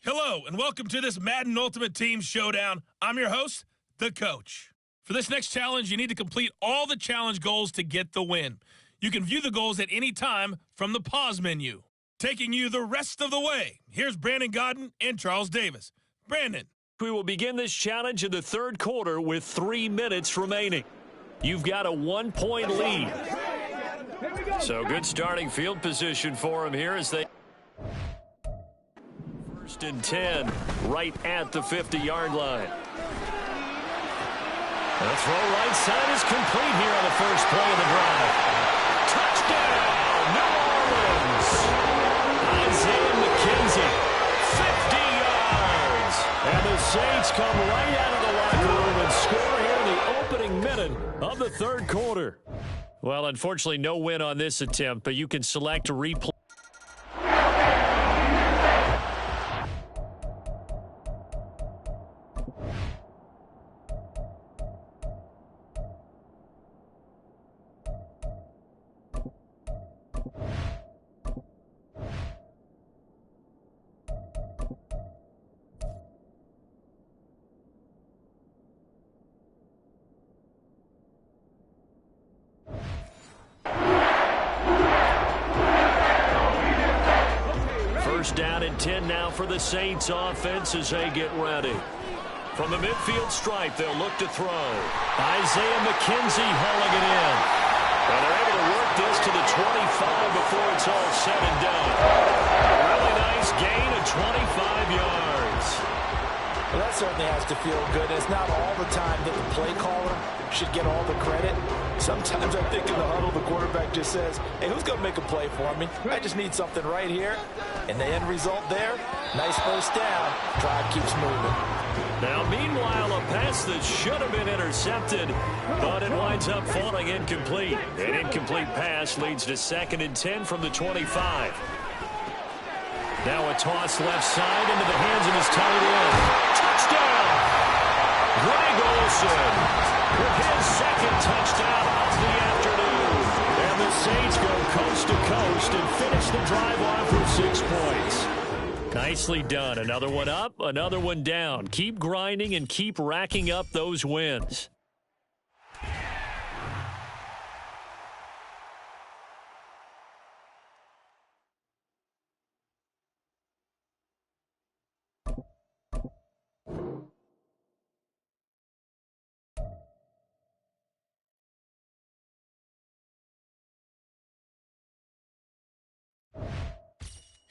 Hello, and welcome to this Madden Ultimate Team Showdown. I'm your host, the Coach. For this next challenge, you need to complete all the challenge goals to get the win. You can view the goals at any time from the pause menu. Taking you the rest of the way, here's Brandon Godden and Charles Davis. Brandon. We will begin this challenge in the third quarter with 3 minutes remaining. You've got a 1-point lead. So good starting field position for him here as they... First and 10, right at the 50-yard line. The throw right side is complete here on the first play of the drive. Touchdown, New Orleans. Isaiah McKenzie, 50 yards. And the Saints come right out of the locker room and score here in the opening minute of the third quarter. Well, unfortunately, no win on this attempt, but you can select a replay. First down and 10 now for the Saints offense as they get ready. From the midfield stripe, they'll look to throw. Isaiah McKenzie hauling it in. And they're able to work this to the 25 before it's all said and done. A really nice gain of 25 yards. Well, that certainly has to feel good. It's not all the time that the play caller should get all the credit. Sometimes I think in the huddle, the quarterback just says, hey, who's going to make a play for me? I just need something right here. And the end result there, nice first down. Drive keeps moving. Now, meanwhile, a pass that should have been intercepted, but it winds up falling incomplete. An incomplete pass leads to 2nd and 10 from the 25. Now a toss left side into the hands of his tight end. Touchdown! Greg Olsen with his second touchdown of the afternoon. And the Saints go coast to coast and finish the drive off with 6 points. Nicely done. Another one up, another one down. Keep grinding and keep racking up those wins.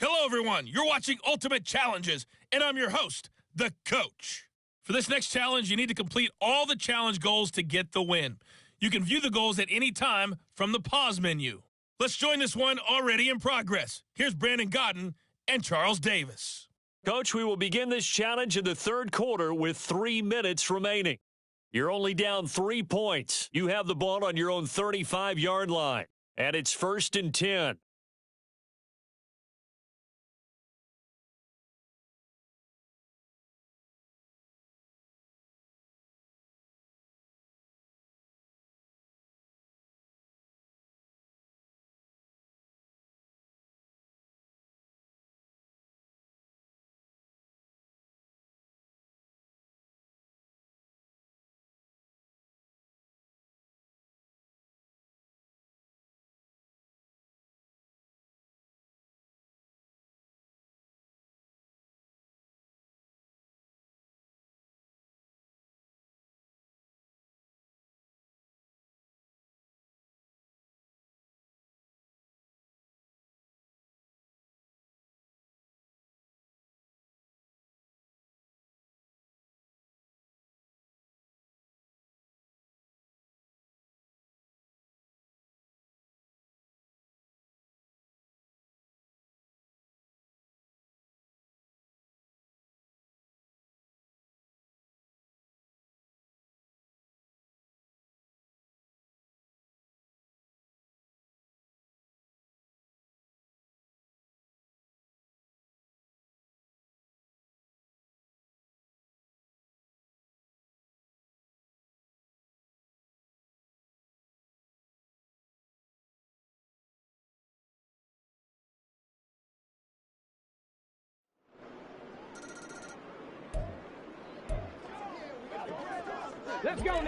Hello, everyone. You're watching Ultimate Challenges, and I'm your host, the Coach. For this next challenge, you need to complete all the challenge goals to get the win. You can view the goals at any time from the pause menu. Let's join this one already in progress. Here's Brandon Godden and Charles Davis. Coach, we will begin this challenge in the third quarter with 3 minutes remaining. You're only down 3 points. You have the ball on your own 35-yard line, and it's 1st and 10.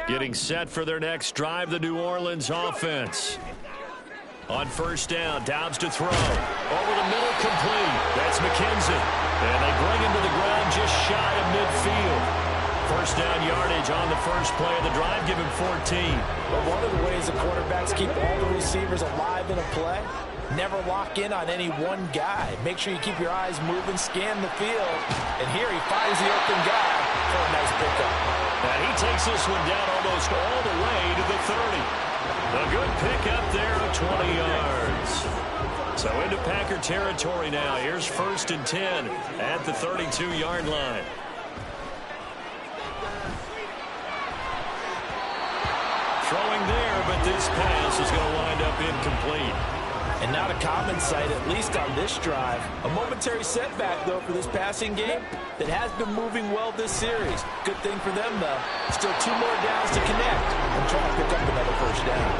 Getting set for their next drive, the New Orleans offense. On first down, Dobbs to throw. Over the middle, complete. That's McKenzie. And they bring him to the ground just shy of midfield. First down yardage on the first play of the drive. Give him 14. But one of the ways the quarterbacks keep all the receivers alive in a play, never lock in on any one guy. Make sure you keep your eyes moving, scan the field. And here he finds the open guy for a nice pickup. And he takes this one down almost all the way to the 30. A good pickup there of 20 yards. So into Packer territory now. Here's first and 10 at the 32-yard line. Throwing there, but this pass is going to wind up incomplete. And not a common sight, at least on this drive. A momentary setback, though, for this passing game that has been moving well this series. Good thing for them, though. Still 2 more downs to connect and try to pick up another first down.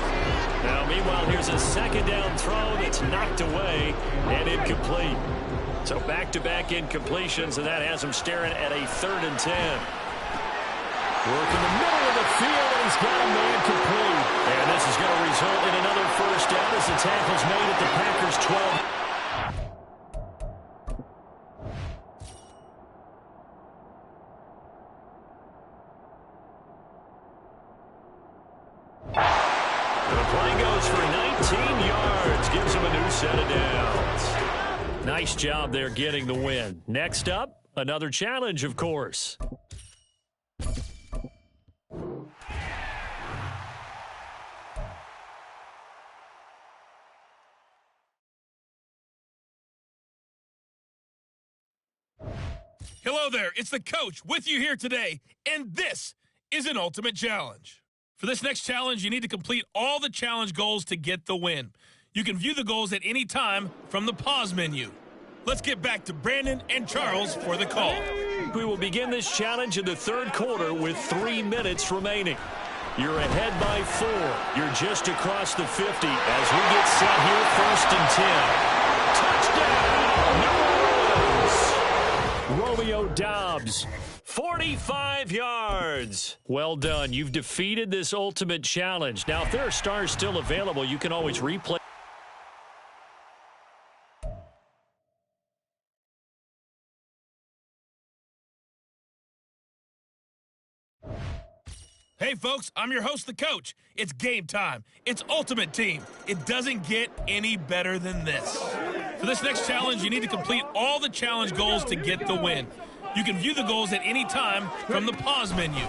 Now, meanwhile, here's a second down throw that's knocked away and incomplete. So back-to-back incompletions, and that has him staring at a 3rd and 10. Work in the middle of the field, and he's got a man complete. And this is going to result in another first down as the tackle's made at the Packers' 12. The play goes for 19 yards, gives him a new set of downs. Nice job there getting the win. Next up, another challenge, of course. Hello there, it's the coach with you here today, and this is an ultimate challenge. For this next challenge, you need to complete all the challenge goals to get the win. You can view the goals at any time from the pause menu. Let's get back to Brandon and Charles for the call. We will begin this challenge in the 3rd quarter with 3 minutes remaining. You're ahead by 4. You're just across the 50 as we get set here, first and 10. Touchdown, New Orleans! Romeo Dobbs, 45 yards. Well done. You've defeated this ultimate challenge. Now, if there are stars still available, you can always replay. Hey, folks, I'm your host, the coach. It's game time. It's Ultimate Team. It doesn't get any better than this. For this next challenge, you need to complete all the challenge goals to get the win. You can view the goals at any time from the pause menu.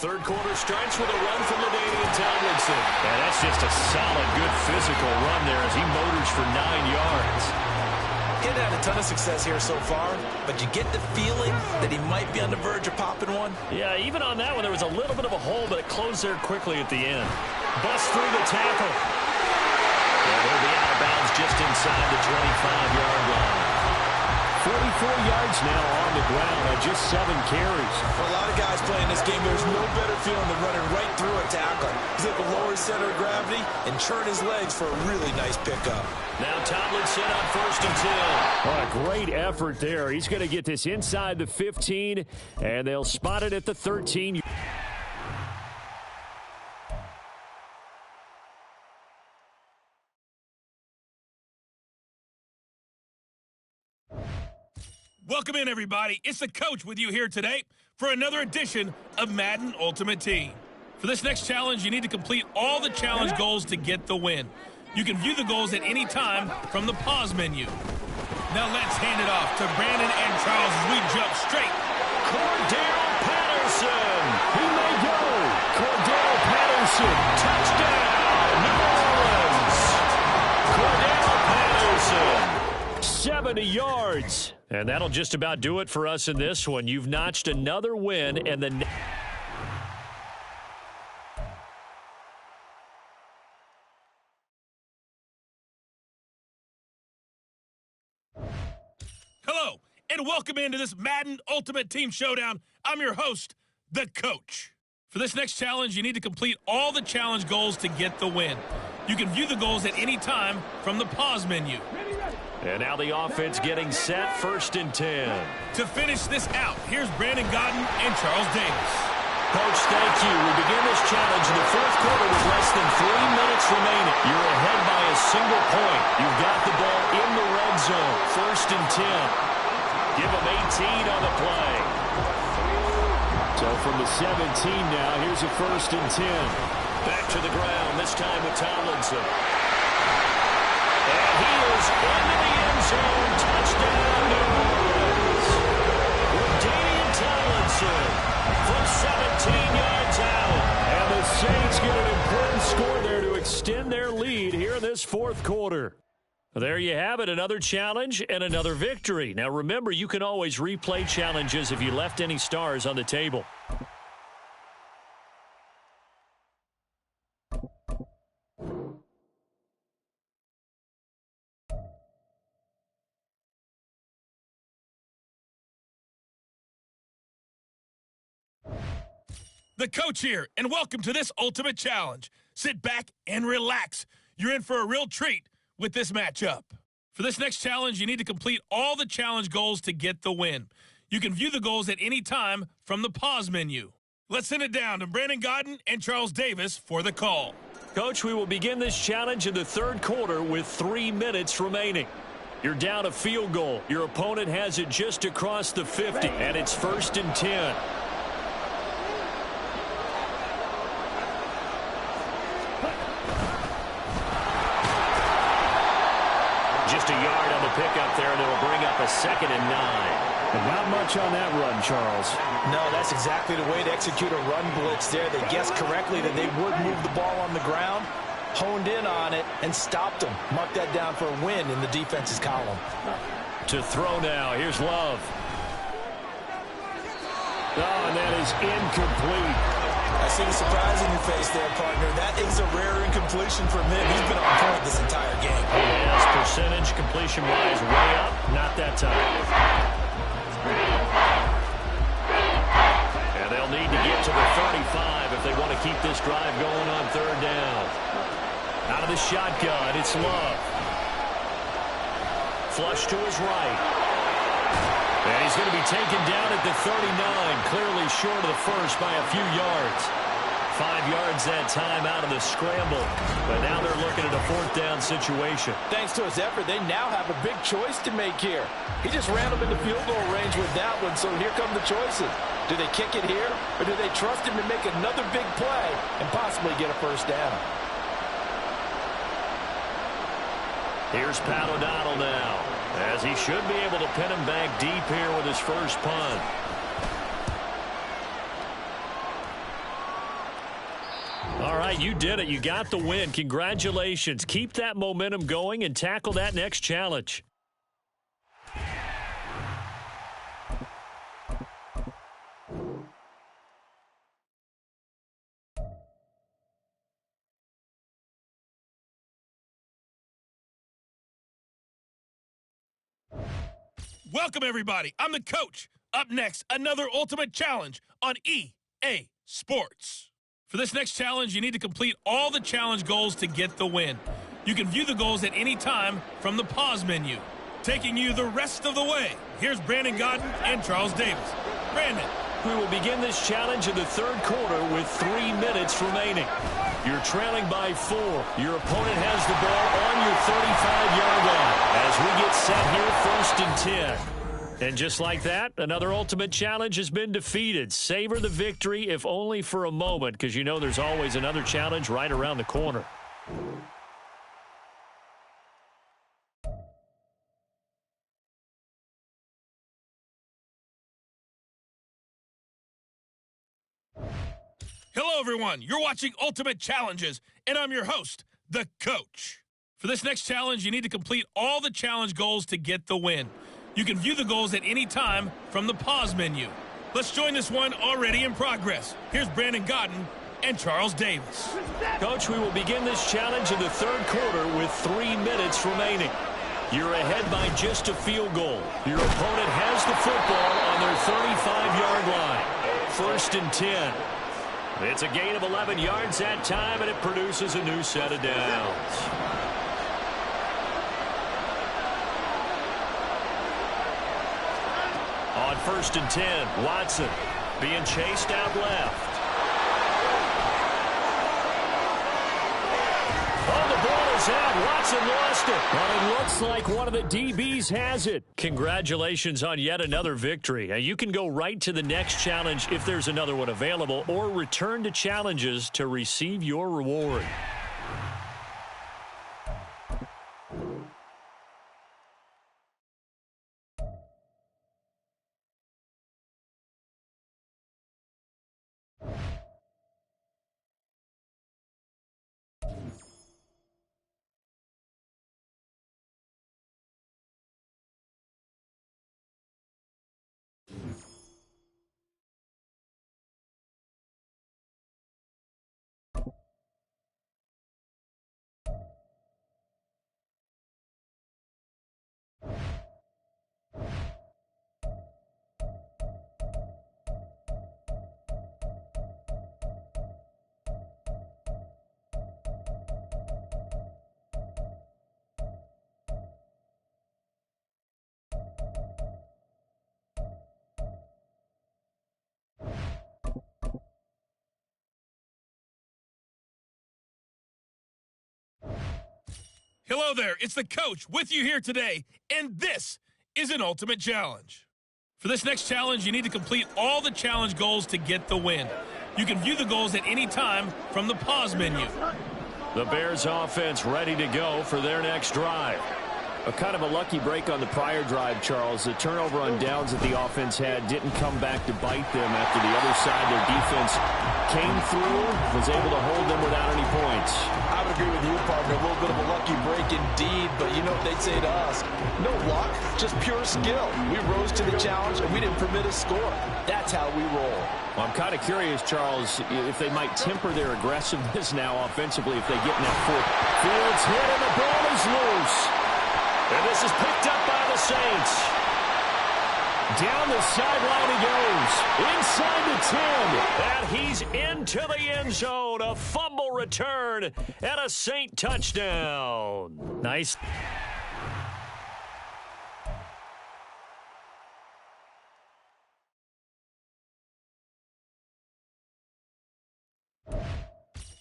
3rd quarter starts with a run from Ladainian Tomlinson. And that's just a solid, good physical run there as he motors for 9 yards. He hasn't had a ton of success here so far, but you get the feeling that he might be on the verge of popping one. Yeah, even on that one, there was a little bit of a hole, but it closed there quickly at the end. Bust through the tackle. And he'll be out of bounds just inside the 25-yard line. 44 yards now on the ground on just 7 carries. For a lot of guys playing this game, there's no better feeling than running right through a tackle. He's able to lower his center of gravity and turn his legs for a really nice pickup. Now Tomlinson on first and 10. What a great effort there. He's going to get this inside the 15, and they'll spot it at the 13. Welcome in, everybody. It's the coach with you here today for another edition of Madden Ultimate Team. For this next challenge, you need to complete all the challenge goals to get the win. You can view the goals at any time from the pause menu. Now let's hand it off to Brandon and Charles as we jump straight. Cordell Patterson. He may go. Cordell Patterson. Touchdown, New Orleans. Cordell Patterson. 70 yards. And that'll just about do it for us in this one. You've notched another win, and the Hello, and welcome into this Madden Ultimate Team Showdown. I'm your host, the coach. For this next challenge, you need to complete all the challenge goals to get the win. You can view the goals at any time from the pause menu. And now the offense getting set, first and 10. To finish this out, here's Brandon Godden and Charles Davis. Coach, thank you. We begin this challenge in the fourth quarter with less than 3 minutes remaining. You're ahead by a single point. You've got the ball in the red zone. 1st and 10. Give them 18 on the play. So from the 17 now, here's a 1st and 10. Back to the ground, this time with Tomlinson. And he is into the end zone. Touchdown, New Orleans. Daniel Tomlinson from 17 yards out. And the Saints get an important score there to extend their lead here in this fourth quarter. There you have it, another challenge and another victory. Now remember, you can always replay challenges if you left any stars on the table. The coach here, and welcome to this Ultimate Challenge. Sit back and relax. You're in for a real treat with this matchup. For this next challenge, you need to complete all the challenge goals to get the win. You can view the goals at any time from the pause menu. Let's send it down to Brandon Godden and Charles Davis for the call. Coach, we will begin this challenge in the third quarter with 3 minutes remaining. You're down a field goal. Your opponent has it just across the 50, and it's 1st and 10. Just a yard on the pickup there, and it'll bring up a 2nd and 9. And not much on that run, Charles. No, that's exactly the way to execute a run blitz there. They guessed correctly that they would move the ball on the ground, honed in on it, and stopped them. Mark that down for a win in the defense's column. To throw now. Here's Love. Oh, and that is incomplete. I see the surprise in your face there, partner. That is a rare incompletion from him. He's been on point this entire game. Yes, percentage completion-wise way up. Not that time. And they'll need to get to the 35 if they want to keep this drive going on 3rd down. Out of the shotgun, it's Love. Flush to his right. And he's going to be taken down at the 39, clearly short of the first by a few yards. 5 yards that time out of the scramble. But now they're looking at a 4th down situation. Thanks to his effort, they now have a big choice to make here. He just ran them into field goal range with that one, so here come the choices. Do they kick it here, or do they trust him to make another big play and possibly get a 1st down? Here's Pat O'Donnell now, as he should be able to pin him back deep here with his first punt. All right, you did it. You got the win. Congratulations. Keep that momentum going and tackle that next challenge. Welcome, everybody. I'm the coach. Up next, another Ultimate Challenge on EA Sports. For this next challenge, you need to complete all the challenge goals to get the win. You can view the goals at any time from the pause menu. Taking you the rest of the way, here's Brandon Godden and Charles Davis. Brandon. We will begin this challenge in the third quarter with 3 minutes remaining. You're trailing by 4. Your opponent has the ball on your 35-yard line as we get set here 1st and 10. And just like that, another Ultimate Challenge has been defeated. Savor the victory, if only for a moment, because you know there's always another challenge right around the corner. Hello, everyone. You're watching Ultimate Challenges, and I'm your host, the coach. For this next challenge, you need to complete all the challenge goals to get the win. You can view the goals at any time from the pause menu. Let's join this one already in progress. Here's Brandon Godden and Charles Davis. Coach, we will begin this challenge in the third quarter with 3 minutes remaining. You're ahead by just a field goal. Your opponent has the football on their 35-yard line. 1st and 10. It's a gain of 11 yards that time, and it produces a new set of downs. On 1st and 10, Watson being chased out left. is that? Watson lost it. But it looks like one of the DBs has it. Congratulations on yet another victory. Now, you can go right to the next challenge if there's another one available, or return to challenges to receive your reward. Hello there, it's the coach with you here today, and this is an ultimate challenge. For this next challenge, you need to complete all the challenge goals to get the win. You can view the goals at any time from the pause menu. The Bears offense ready to go for their next drive. A kind of a lucky break on the prior drive, Charles. The turnover on downs that the offense had didn't come back to bite them after the other side. Their defense came through, was able to hold them without any points. I would agree with you, partner. A little bit of a lucky break indeed, but you know what they'd say to us? No luck, just pure skill. We rose to the challenge, and we didn't permit a score. That's how we roll. Well, I'm kind of curious, Charles, if they might temper their aggressiveness now offensively if they get in that fourth. Fields hit, and the ball is loose. And this is picked up by the Saints. Down the sideline he goes. Inside the 10. And he's into the end zone. A fumble return and a Saint touchdown. Nice.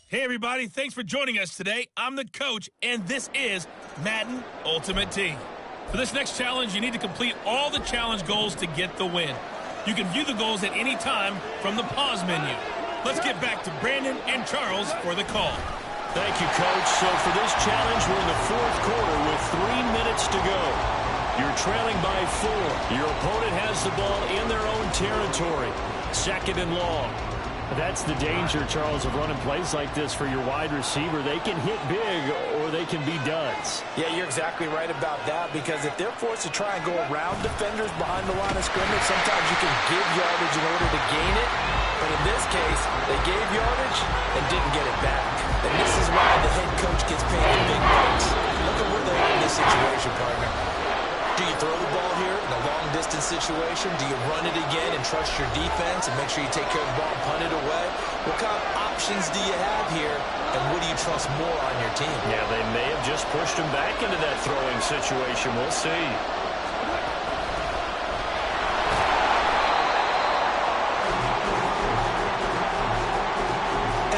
Hey, everybody. Thanks for joining us today. I'm the coach, and this is Madden Ultimate Team. For this next challenge, you need to complete all the challenge goals to get the win. You can view the goals at any time from the pause menu. Let's get back to Brandon and Charles for the call. Thank you, Coach. So for this challenge, we're in the fourth quarter with 3 minutes to go. You're trailing by 4. Your opponent has the ball in their own territory. 2nd and long. That's the danger, Charles, of running plays like this for your wide receiver. They can hit big or they can be duds. Yeah, you're exactly right about that, because if they're forced to try and go around defenders behind the line of scrimmage, sometimes you can give yardage in order to gain it. But in this case, they gave yardage and didn't get it back. And this is why the head coach gets paid the big bucks. Look at where they are in this situation, partner. Do you throw the ball here in a long-distance situation? Do you run it again and trust your defense and make sure you take care of the ball and punt it away? What kind of options do you have here, and what do you trust more on your team? Yeah, they may have just pushed him back into that throwing situation. We'll see.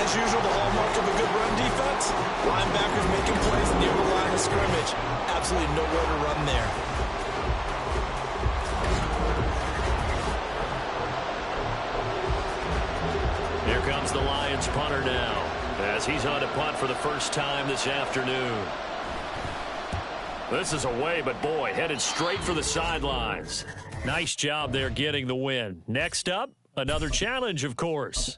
As usual, the hallmark of a good run defense, linebackers making plays near the line of scrimmage. Absolutely nowhere to run there. Here comes the Lions punter now, as he's on to punt for the first time this afternoon. This is away, but boy, headed straight for the sidelines. Nice job there getting the win. Next up, another challenge, of course.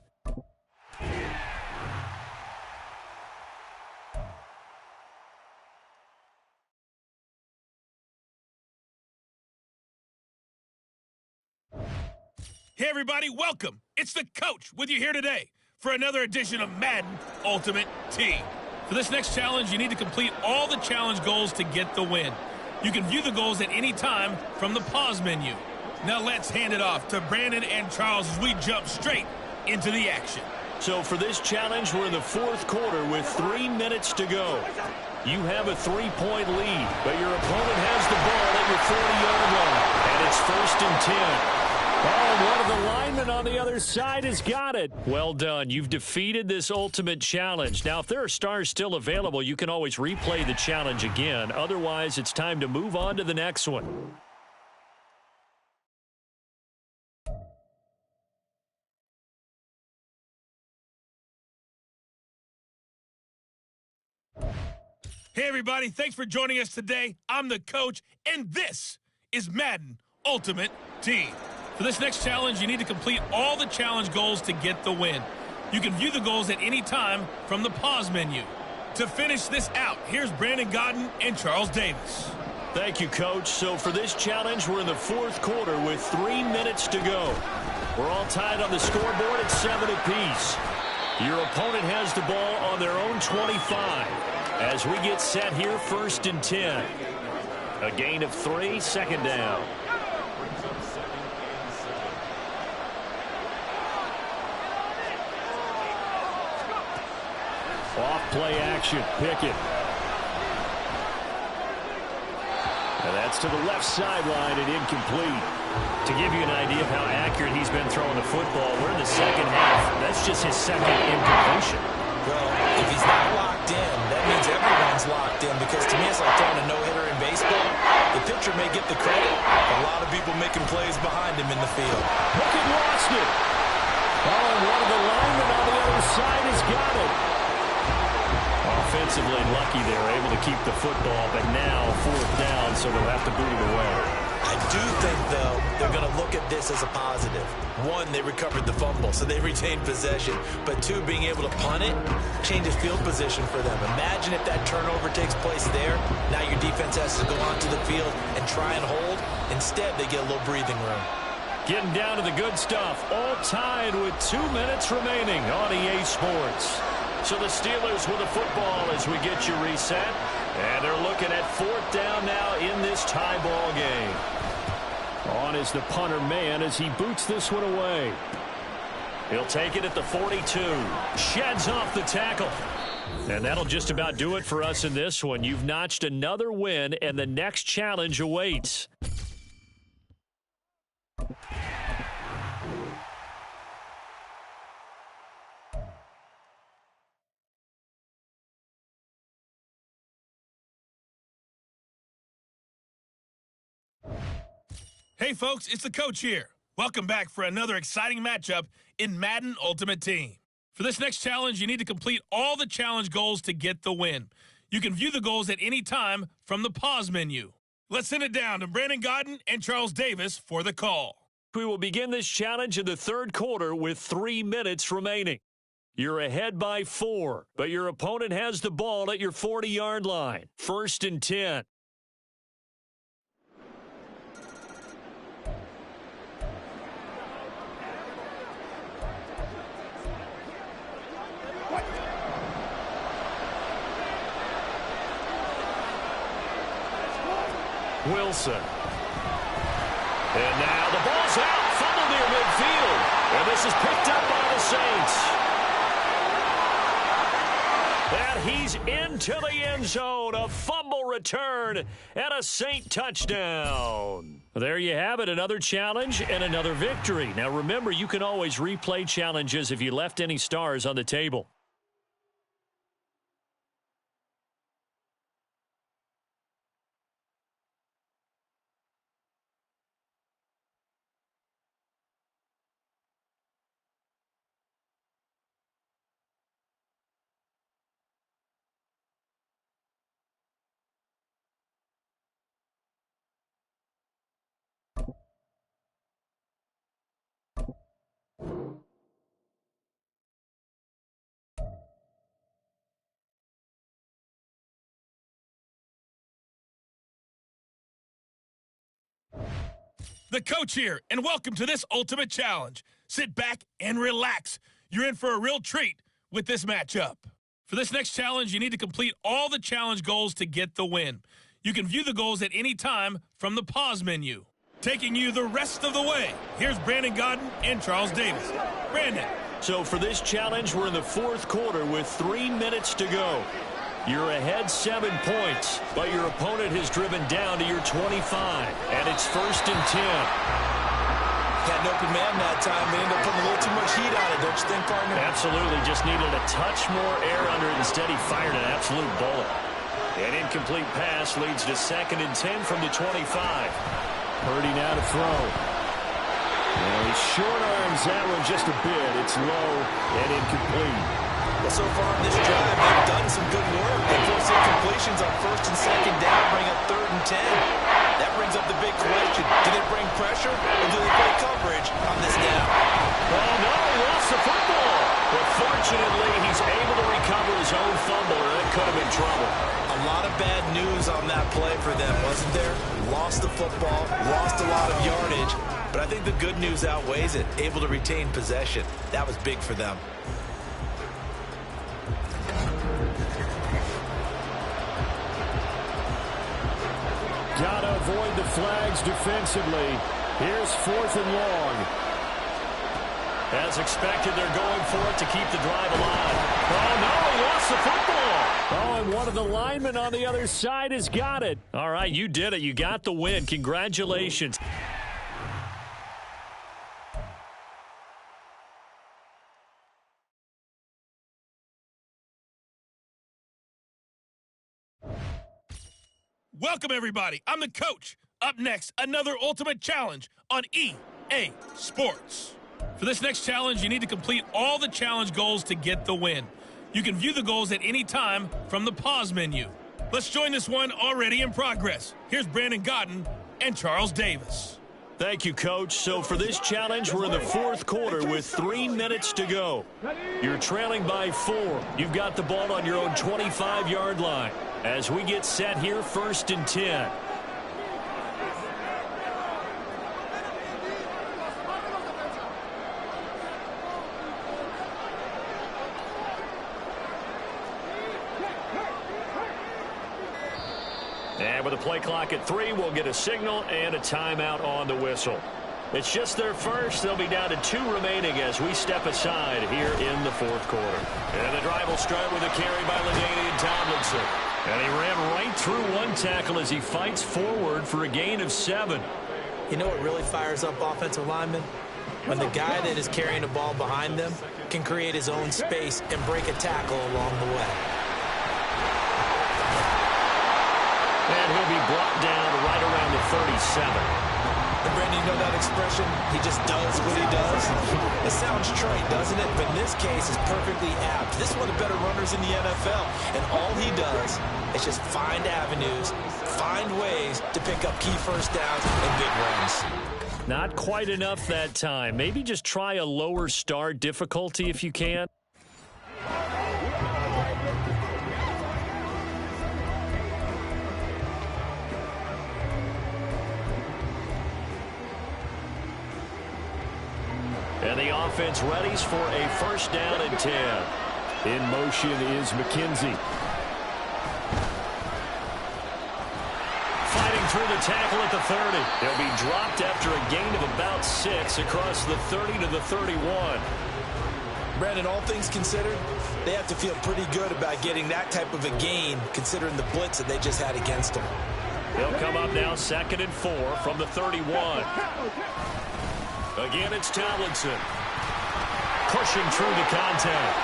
Hey, everybody, welcome. It's the coach with you here today for another edition of Madden Ultimate Team. For this next challenge, you need to complete all the challenge goals to get the win. You can view the goals at any time from the pause menu. Now let's hand it off to Brandon and Charles as we jump straight into the action. So for this challenge, we're in the fourth quarter with 3 minutes to go. You have a 3-point lead, but your opponent has the ball at your 40-yard line, and it's 1st and 10. And one of the linemen on the other side has got it. Well done. You've defeated this ultimate challenge. Now, if there are stars still available, you can always replay the challenge again. Otherwise, it's time to move on to the next one. Hey, everybody. Thanks for joining us today. I'm the coach, and this is Madden Ultimate Team. For this next challenge, you need to complete all the challenge goals to get the win. You can view the goals at any time from the pause menu. To finish this out, here's Brandon Godden and Charles Davis. Thank you, Coach. So for this challenge, we're in the fourth quarter with 3 minutes to go. We're all tied on the scoreboard at 7 apiece. Your opponent has the ball on their own 25. As we get set here, 1st and 10. A gain of 3, 2nd down. Off play action, Pickett. And that's to the left sideline and incomplete. To give you an idea of how accurate he's been throwing the football, we're in the second half. That's just his second incompletion. Well, if he's not locked in, that means everyone's locked in, because to me it's like throwing a no-hitter in baseball. The pitcher may get the credit. A lot of people making plays behind him in the field. Pickett lost it. Oh, and one of the linemen on the other side has got it. Offensively lucky they were able to keep the football, but now 4th down, so they'll have to boot it away. I do think, though, they're going to look at this as a positive. 1, they recovered the fumble, so they retained possession. But 2, being able to punt it changes field position for them. Imagine if that turnover takes place there. Now your defense has to go onto the field and try and hold. Instead, they get a little breathing room. Getting down to the good stuff. All tied with 2 minutes remaining on EA Sports. So the Steelers with the football as we get you reset. And they're looking at 4th down now in this tie ball game. On is the punter man as he boots this one away. He'll take it at the 42. Sheds off the tackle. And that'll just about do it for us in this one. You've notched another win, and the next challenge awaits. Hey, folks, it's the coach here. Welcome back for another exciting matchup in Madden Ultimate Team. For this next challenge, you need to complete all the challenge goals to get the win. You can view the goals at any time from the pause menu. Let's send it down to Brandon Godden and Charles Davis for the call. We will begin this challenge in the 3rd quarter with 3 minutes remaining. You're ahead by 4, but your opponent has the ball at your 40-yard line. 1st and 10. Wilson. And now the ball's out. Fumble near midfield. And this is picked up by the Saints. And he's into the end zone. A fumble return and a Saint touchdown. There you have it. Another challenge and another victory. Now remember, you can always replay challenges if you left any stars on the table. The coach here, and welcome to this ultimate challenge. Sit back and relax. You're in for a real treat with this matchup. For this next challenge, you need to complete all the challenge goals to get the win. You can view the goals at any time from the pause menu. Taking you the rest of the way, here's Brandon Godden and Charles Davis. Brandon. So for this challenge, we're in the 4th quarter with 3 minutes to go. You're ahead 7 points, but your opponent has driven down to your 25, and it's 1st and 10. Had an open man that time. They ended up putting a little too much heat on it, don't you think, partner? Absolutely. Just needed a touch more air under it. Instead, he fired an absolute bullet. An incomplete pass leads to 2nd and 10 from the 25. Purdy now to throw. And he short arms that one just a bit. It's low and incomplete. Well, so far in this drive, they've done some good work. They forced incompletions on 1st and 2nd down, bring up 3rd and 10. That brings up the big question. Do they bring pressure or do they play coverage on this down? Oh, no, he lost the football. But fortunately, he's able to recover his own fumble, or that could have been trouble. A lot of bad news on that play for them, wasn't there? Lost the football, lost a lot of yardage, but I think the good news outweighs it. Able to retain possession. That was big for them. Gotta avoid the flags defensively. Here's 4th and long. As expected, they're going for it to keep the drive alive. Oh, no, he lost the football. Oh, and one of the linemen on the other side has got it. All right, you did it. You got the win. Congratulations. Welcome, everybody. I'm the coach. Up next, another ultimate challenge on EA Sports. For this next challenge, you need to complete all the challenge goals to get the win. You can view the goals at any time from the pause menu. Let's join this one already in progress. Here's Brandon Godden and Charles Davis. Thank you, Coach. So for this challenge, we're in the 4th quarter with 3 minutes to go. You're trailing by 4. You've got the ball on your own 25-yard line. As we get set here, 1st and 10. And with a play clock at 3, we'll get a signal and a timeout on the whistle. It's just their first. They'll be down to 2 remaining as we step aside here in the 4th quarter. And the drive will start with a carry by LaDainian Tomlinson. And he ran right through one tackle as he fights forward for a gain of 7. You know what really fires up offensive linemen? When the guy that is carrying the ball behind them can create his own space and break a tackle along the way. And he'll be brought down right around the 37. And Brandon, you know that expression? He just does what he does. It sounds trite, doesn't it? But in this case, it's perfectly apt. This is one of the better runners in the NFL. And all he does is just find avenues, find ways to pick up key first downs and big runs. Not quite enough that time. Maybe just try a lower start difficulty if you can. And the offense readies for a 1st down and 10. In motion is McKenzie. Fighting through the tackle at the 30. He'll be dropped after a gain of about 6 across the 30 to the 31. Brandon, all things considered, they have to feel pretty good about getting that type of a gain considering the blitz that they just had against them. They'll come up now 2nd and 4 from the 31. Again, it's Tomlinson. Pushing through the contact.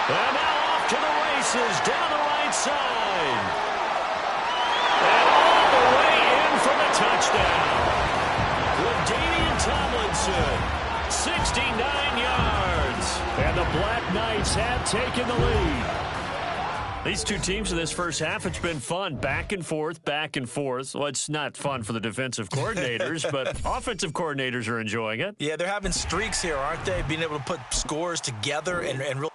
And now off to the races, down the right side. And all the way in for the touchdown. LaDainian Tomlinson, 69 yards. And the Black Knights have taken the lead. These two teams in this first half, it's been fun. Back and forth, back and forth. Well, it's not fun for the defensive coordinators, but offensive coordinators are enjoying it. Yeah, they're having streaks here, aren't they? Being able to put scores together and really.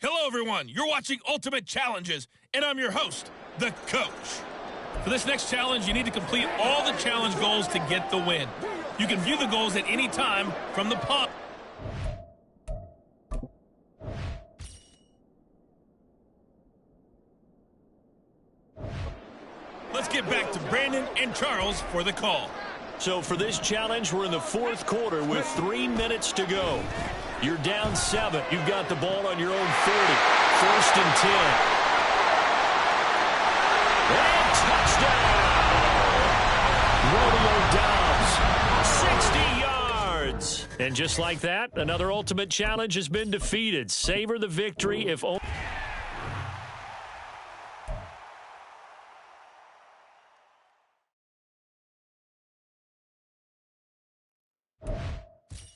Hello, everyone. You're watching Ultimate Challenges, and I'm your host, the Coach. For this next challenge, you need to complete all the challenge goals to get the win. You can view the goals at any time from the pause. Let's get back to Brandon and Charles for the call. So for this challenge, we're in the 4th quarter with 3 minutes to go. You're down 7. You've got the ball on your own 30. First and 10. And touchdown! Romeo Doubs, 60 yards. And just like that, another ultimate challenge has been defeated. Savor the victory if only...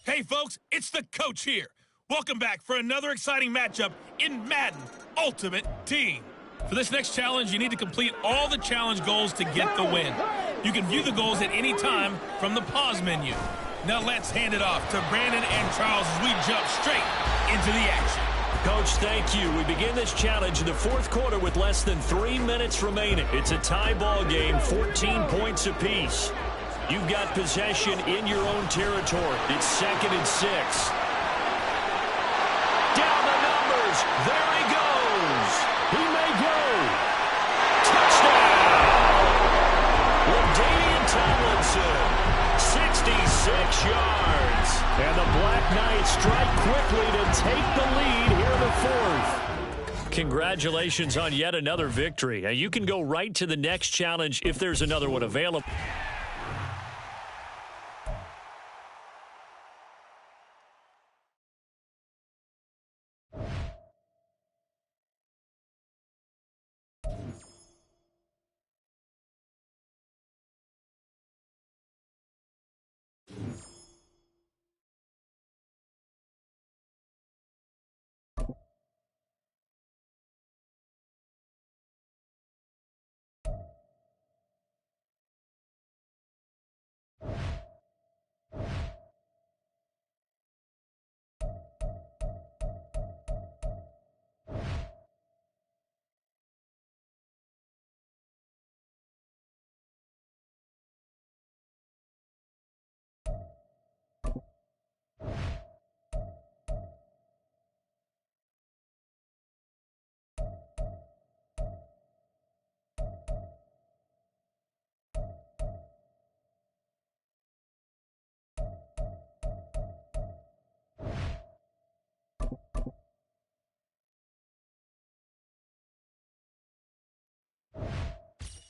Hey, folks, it's the coach here. Welcome back for another exciting matchup in Madden Ultimate Team. For this next challenge, you need to complete all the challenge goals to get the win. You can view the goals at any time from the pause menu. Now let's hand it off to Brandon and Charles as we jump straight into the action. Coach, thank you. We begin this challenge in the fourth quarter with less than 3 minutes remaining. It's a tie ball game, 14 points apiece. You've got possession in your own territory. It's 2nd and 6. Down the numbers. There he goes. He may go. Touchdown. LaDainian Tomlinson, 66 yards. And the Black Knights strike quickly to take the lead here in the fourth. Congratulations on yet another victory. Now you can go right to the next challenge if there's another one available.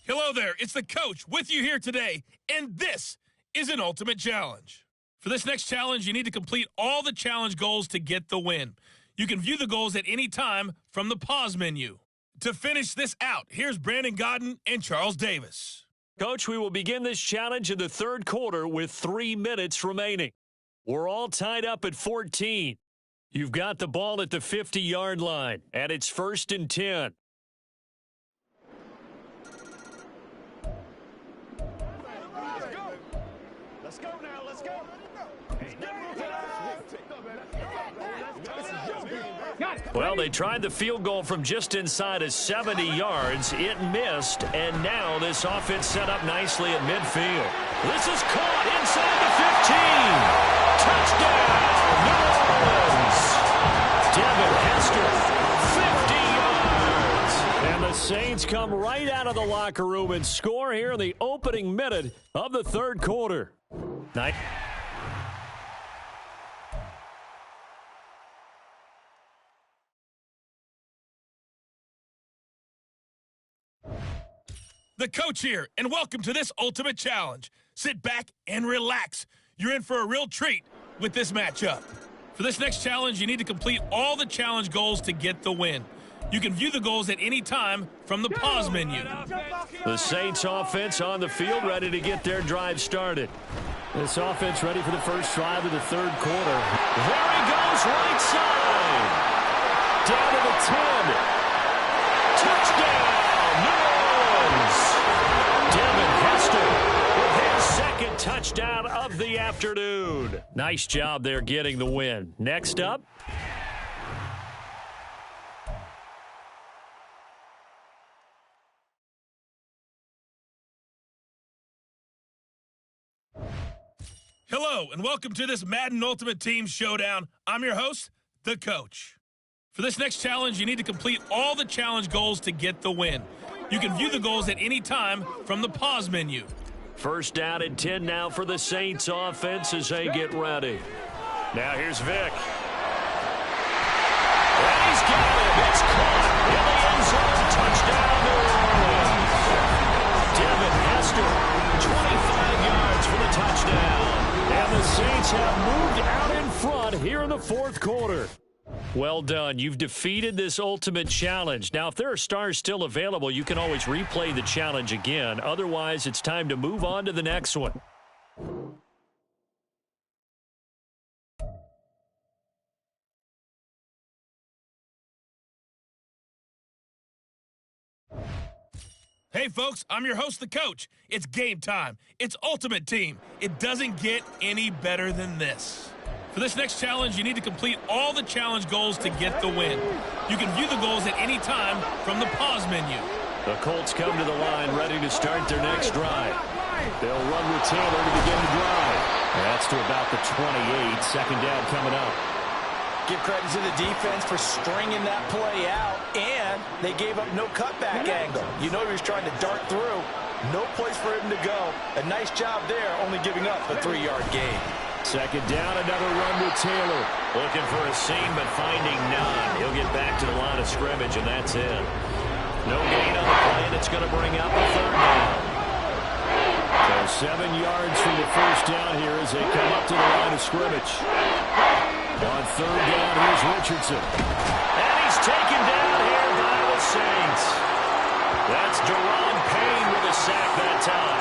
Hello there, it's the coach with you here today, and this is an ultimate challenge. For this next challenge, you need to complete all the challenge goals to get the win. You can view the goals at any time from the pause menu. To finish this out, here's Brandon Godden and Charles Davis. Coach, we will begin this challenge in the third quarter with 3 minutes remaining. We're all tied up at 14. You've got the ball at the 50-yard line, and it's 1st and 10. Let's go now, let's go. Well, they tried the field goal from just inside of 70 yards. It missed, and now this offense set up nicely at midfield. This is caught inside the 15. Touchdown, New Orleans. Devin Hester, 50 yards. And the Saints come right out of the locker room and score here in the opening minute of the third quarter. Nice. The coach here, and welcome to this ultimate challenge. Sit back and relax. You're in for a real treat with this matchup. For this next challenge, you need to complete all the challenge goals to get the win. You can view the goals at any time from the pause menu. The Saints offense on the field, ready to get their drive started. This offense ready for the first drive of the third quarter. There he goes, right side. Down to the 10. Touchdown, New Orleans. Devin Hester with his second touchdown of the afternoon. Nice job there getting the win. Next up. Hello, and welcome to this Madden Ultimate Team Showdown. I'm your host, the coach. For this next challenge, you need to complete all the challenge goals to get the win. You can view the goals at any time from the pause menu. First down and 10 now for the Saints offense as they get ready. Now here's Vic. He's got it. It's caught in the end zone. Touchdown, New Orleans. Devin Hester, 25 yards for the touchdown. And the Saints have moved out in front here in the fourth quarter. Well done. You've defeated this ultimate challenge. Now, if there are stars still available, you can always replay the challenge again. Otherwise, it's time to move on to the next one. Hey, folks, I'm your host, the coach. It's game time. It's Ultimate Team. It doesn't get any better than this. For this next challenge, you need to complete all the challenge goals to get the win. You can view the goals at any time from the pause menu. The Colts come to the line ready to start their next drive. They'll run with Taylor to begin the drive. That's to about the 28. Second down coming up. Give credit to the defense for stringing that play out, and they gave up no cutback angle. You know he was trying to dart through. No place for him to go. A nice job there, only giving up a 3-yard gain. Second down, another run with Taylor. Looking for a seam, but finding none. He'll get back to the line of scrimmage, and that's it. No gain on the play, and it's going to bring up a third down. So 7 yards from the first down here as they come up to the line of scrimmage. On third down, here's Richardson. And he's taken down here by the Saints. That's Deron Payne with a sack that time.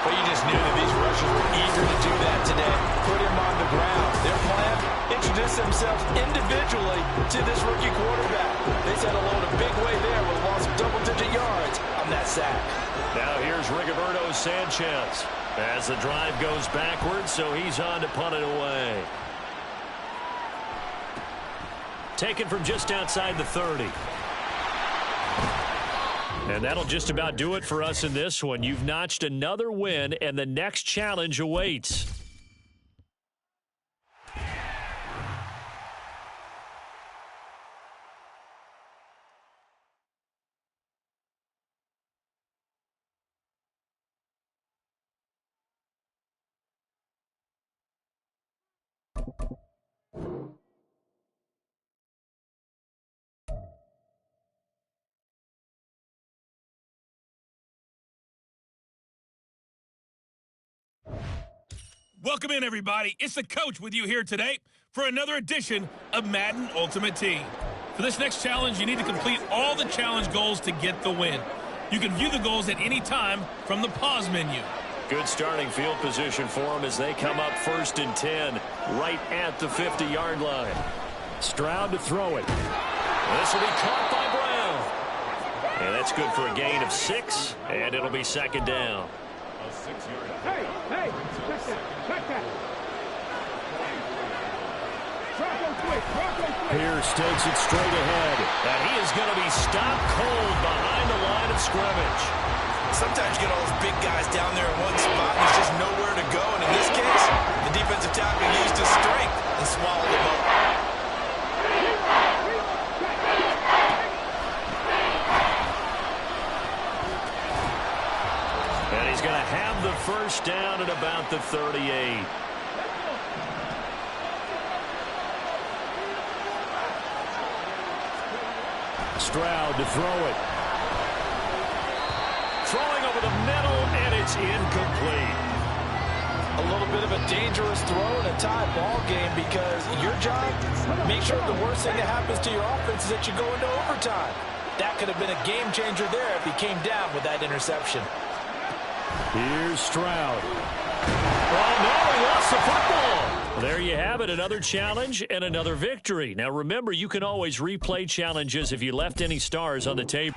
But you just knew that these rushers were eager to do that today. Put him on the ground. Their plan, introduce themselves individually to this rookie quarterback. They set a load a big way there with a loss of double-digit yards on that sack. Now here's Rigoberto Sanchez as the drive goes backwards, so he's on to punt it away. Taken from just outside the 30. And that'll just about do it for us in this one. You've notched another win, and the next challenge awaits. Welcome in, everybody. It's the coach with you here today for another edition of Madden Ultimate Team. For this next challenge, you need to complete all the challenge goals to get the win. You can view the goals at any time from the pause menu. Good starting field position for them as they come up 1st and 10, right at the 50-yard line. Stroud to throw it. This will be caught by Brown. And that's good for a gain of 6, and it'll be second down. Hey, check that. Pierce takes it straight ahead. And he is going to be stopped cold behind the line of scrimmage. Sometimes you get all those big guys down there in one spot, and there's just nowhere to go. And in this case, the defensive tackle used his strength and swallowed him up. And he's going to have the first down at about the 38. Stroud to throw it. Throwing over the middle, and it's incomplete. A little bit of a dangerous throw in a tie ball game because your job, make sure the worst thing that happens to your offense is that you go into overtime. That could have been a game changer there if he came down with that interception. Here's Stroud. Oh, no, he lost the football. There you have it, another challenge and another victory. Now, remember, you can always replay challenges if you left any stars on the tape.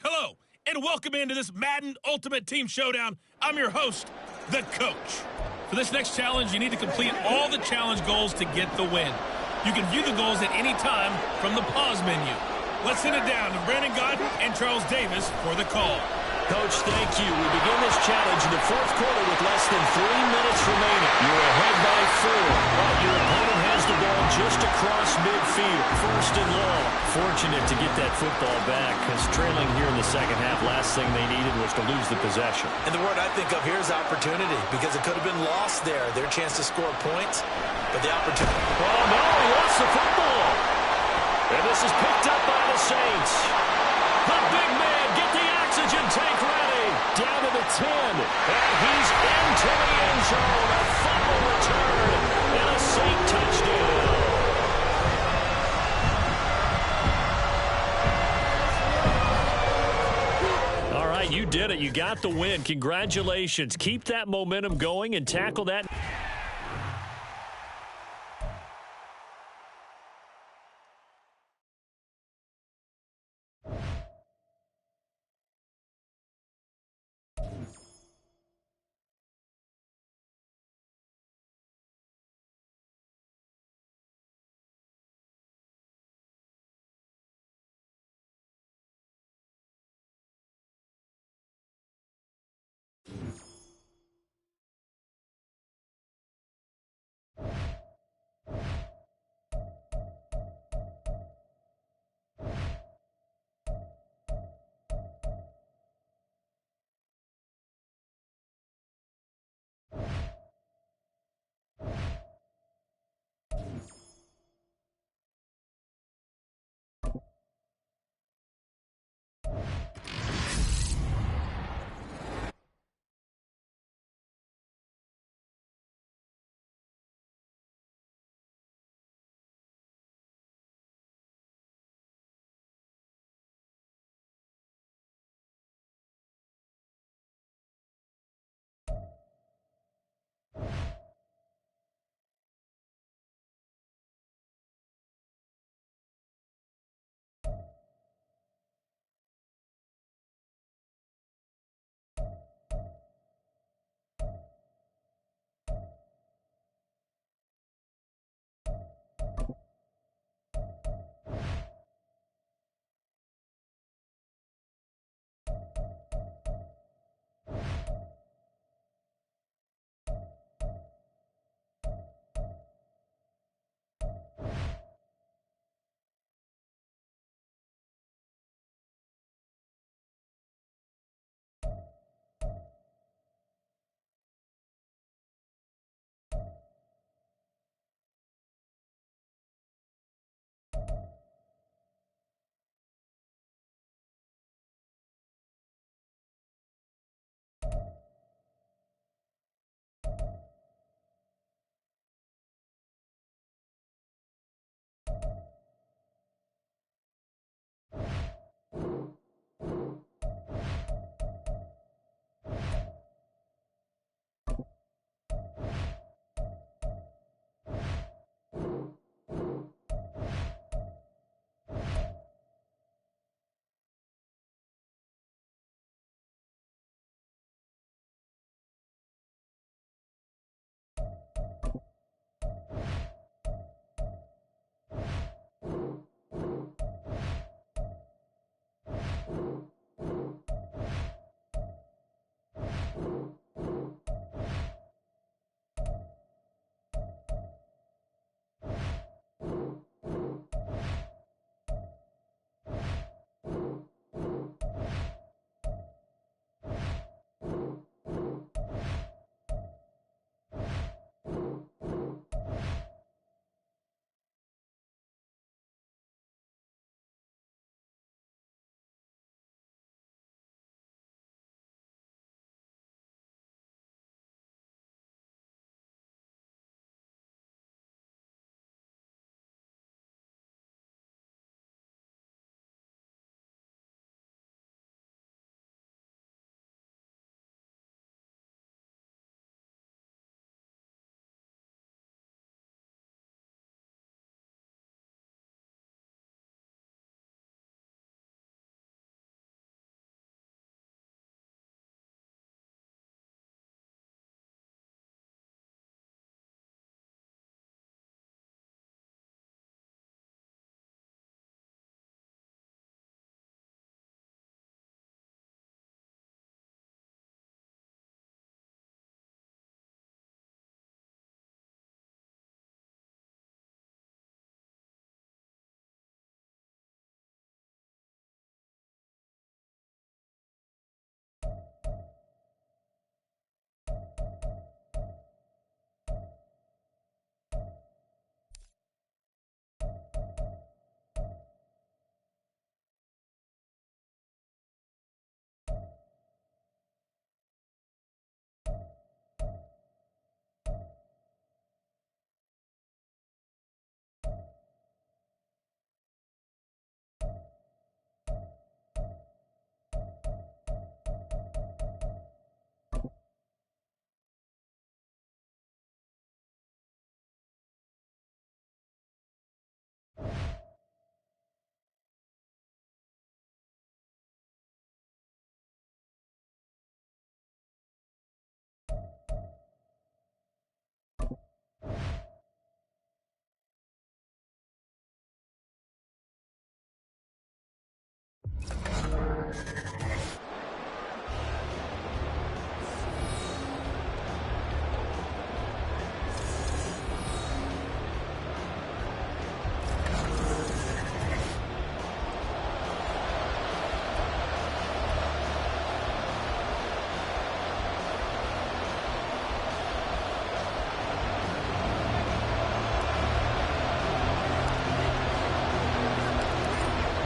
Hello, and welcome into this Madden Ultimate Team Showdown. I'm your host, the coach. For this next challenge, you need to complete all the challenge goals to get the win. You can view the goals at any time from the pause menu. Let's send it down to Brandon Godden and Charles Davis for the call. Coach, thank you. We begin this challenge in the fourth quarter with less than 3 minutes remaining. You're ahead by 4, but your opponent has the ball just across midfield. First and long. Fortunate to get that football back, because trailing here in the second half, last thing they needed was to lose the possession. And the word I think of here is opportunity, because it could have been lost there. Their chance to score points, but the opportunity. Oh, no, he lost the football. And this is picked up by the Saints. The big man, get the oxygen tank ready. Down to the 10. And he's into the end zone. A fumble return and a Saint touchdown. All right, you did it. You got the win. Congratulations. Keep that momentum going and tackle that.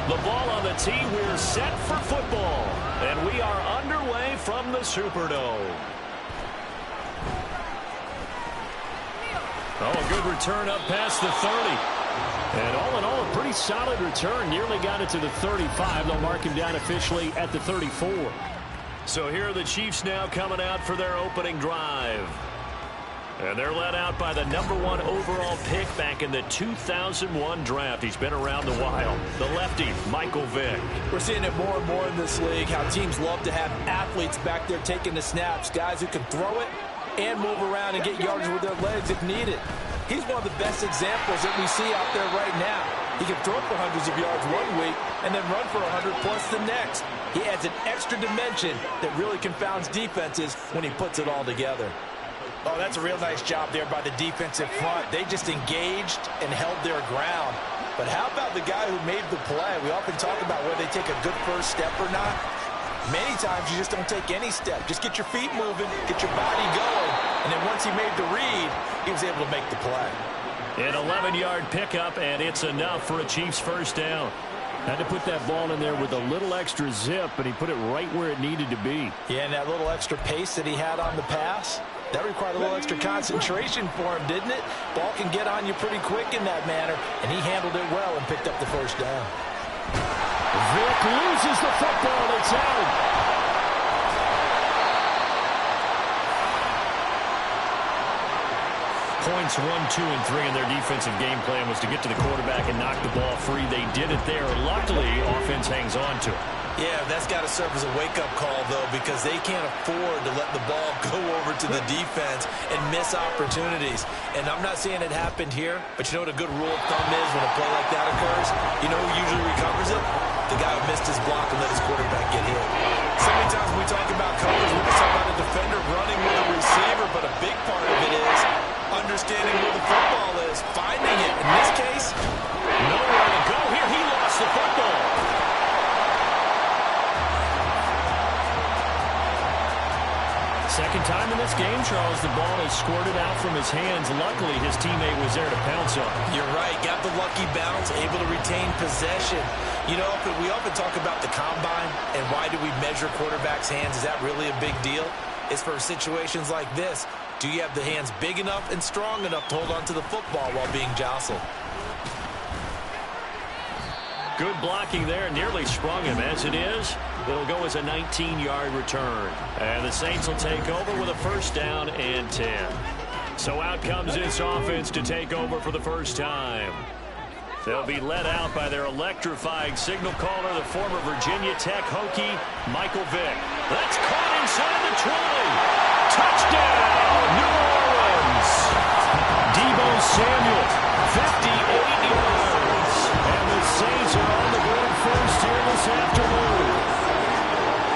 The ball on the tee. We're set for football. And we are underway from the Superdome. Oh, a good return up past the 30. And all in all, a pretty solid return. Nearly got it to the 35. They'll mark him down officially at the 34. So here are the Chiefs now coming out for their opening drive. And they're led out by the #1 overall pick back in the 2001 draft. He's been around a while. The lefty, Michael Vick. We're seeing it more and more in this league, how teams love to have athletes back there taking the snaps, guys who can throw it and move around and get yardage with their legs if needed. He's one of the best examples that we see out there right now. He can throw for hundreds of yards one week and then run for 100+ the next. He adds an extra dimension that really confounds defenses when he puts it all together. Oh, that's a real nice job there by the defensive front. They just engaged and held their ground. But how about the guy who made the play? We often talk about whether they take a good first step or not. Many times you just don't take any step. Just get your feet moving, get your body going. And then once he made the read, he was able to make the play. An 11-yard pickup, and it's enough for a Chiefs first down. Had to put that ball in there with a little extra zip, and he put it right where it needed to be. Yeah, and that little extra pace that he had on the pass, that required a little extra concentration for him, didn't it? Ball can get on you pretty quick in that manner, and he handled it well and picked up the first down. Vick loses the football. It's out. Points 1, 2, and 3 in their defensive game plan was to get to the quarterback and knock the ball free. They did it there. Luckily, offense hangs on to it. Yeah, that's got to serve as a wake-up call, though, because they can't afford to let the ball go over to the defense and miss opportunities. And I'm not saying it happened here, but you know what a good rule of thumb is when a play like that occurs? You know who usually recovers it? The guy who missed his block and let his quarterback get hit. So many times when we talk about coverage, we talk about a defender running with a receiver, but a big part of it is understanding where the football is, finding it. In this case, nowhere to go here. He lost the football. Second time in this game, Charles, the ball is squirted out from his hands. Luckily, his teammate was there to pounce on it. You're right. Got the lucky bounce, able to retain possession. You know, we often talk about the combine and why do we measure quarterbacks' hands. Is that really a big deal? It's for situations like this. Do you have the hands big enough and strong enough to hold on to the football while being jostled? Good blocking there. Nearly sprung him. As it is, it'll go as a 19-yard return. And the Saints will take over with a first down and 10. So out comes this offense to take over for the first time. They'll be led out by their electrifying signal caller, the former Virginia Tech Hokie, Michael Vick. That's caught inside the 20. Touchdown, New Orleans. Deebo Samuel, 58 yards. And the Saints are on the board first here this afternoon.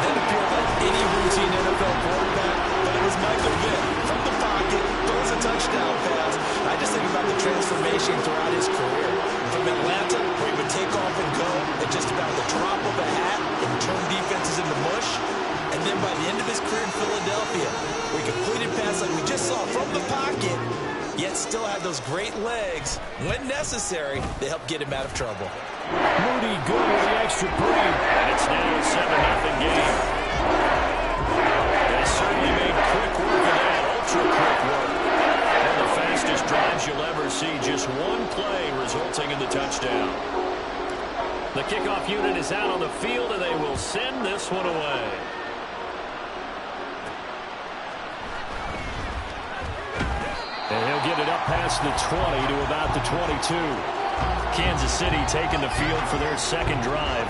That appeared like any routine NFL quarterback, but it was Michael Vick from the pocket, throws a touchdown pass. I just think about the transformation throughout his career. From Atlanta, where he would take off and go at just about the drop of a hat and turn defenses into mush. And then by the end of his career in Philadelphia, where he completed pass like we just saw from the pocket, yet still had those great legs. When necessary, they helped get him out of trouble. Moody good with the extra point. And it's now a 7-0 game. They certainly made quick work of that, ultra quick work. One of the fastest drives you'll ever see. Just one play resulting in the touchdown. The kickoff unit is out on the field, and they will send this one away. And he'll get it up past the 20 to about the 22. Kansas City taking the field for their second drive.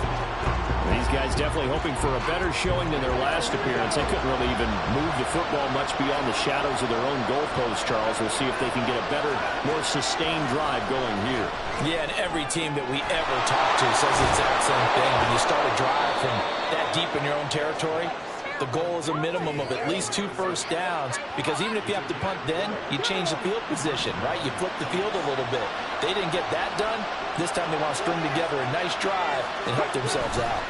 These guys definitely hoping for a better showing than their last appearance. They couldn't really even move the football much beyond the shadows of their own goalpost, Charles. We'll see if they can get a better, more sustained drive going here. Yeah, and every team that we ever talk to says the exact same thing. When you start a drive from that deep in your own territory, the goal is a minimum of at least 2 first downs, because even if you have to punt then, you change the field position, right? You flip the field a little bit. They didn't get that done. This time they want to string together a nice drive and help themselves out.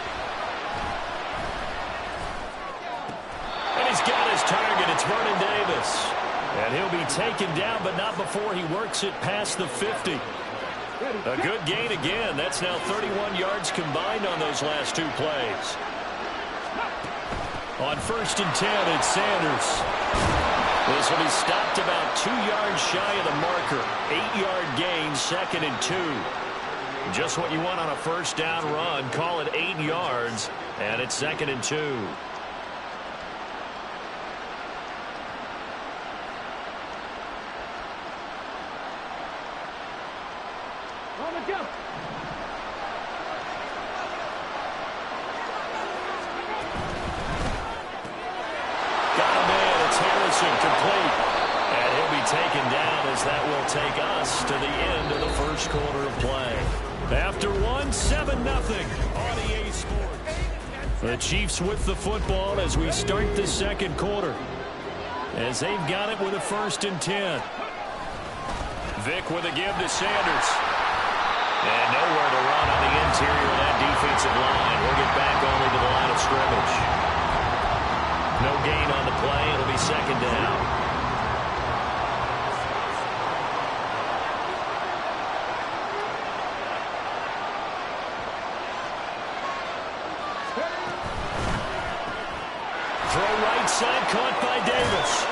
And he's got his target. It's Vernon Davis. And he'll be taken down, but not before he works it past the 50. A good gain again. That's now 31 yards combined on those last two plays. On 1st and 10, it's Sanders. This will be stopped about 2 yards shy of the marker. 8-yard gain, 2nd and 2. Just what you want on a first down run. Call it 8 yards, and it's 2nd and 2. Complete. And he'll be taken down as that will take us to the end of the first quarter of play. After 7-0 on EA Sports. The Chiefs with the football as we start the second quarter. As they've got it with a 1st and 10. Vick with a give to Sanders. And nowhere to run on the interior of that defensive line. We'll get back only to the line of scrimmage. No gain on the play. It'll be 2nd down. Throw right side caught by Davis.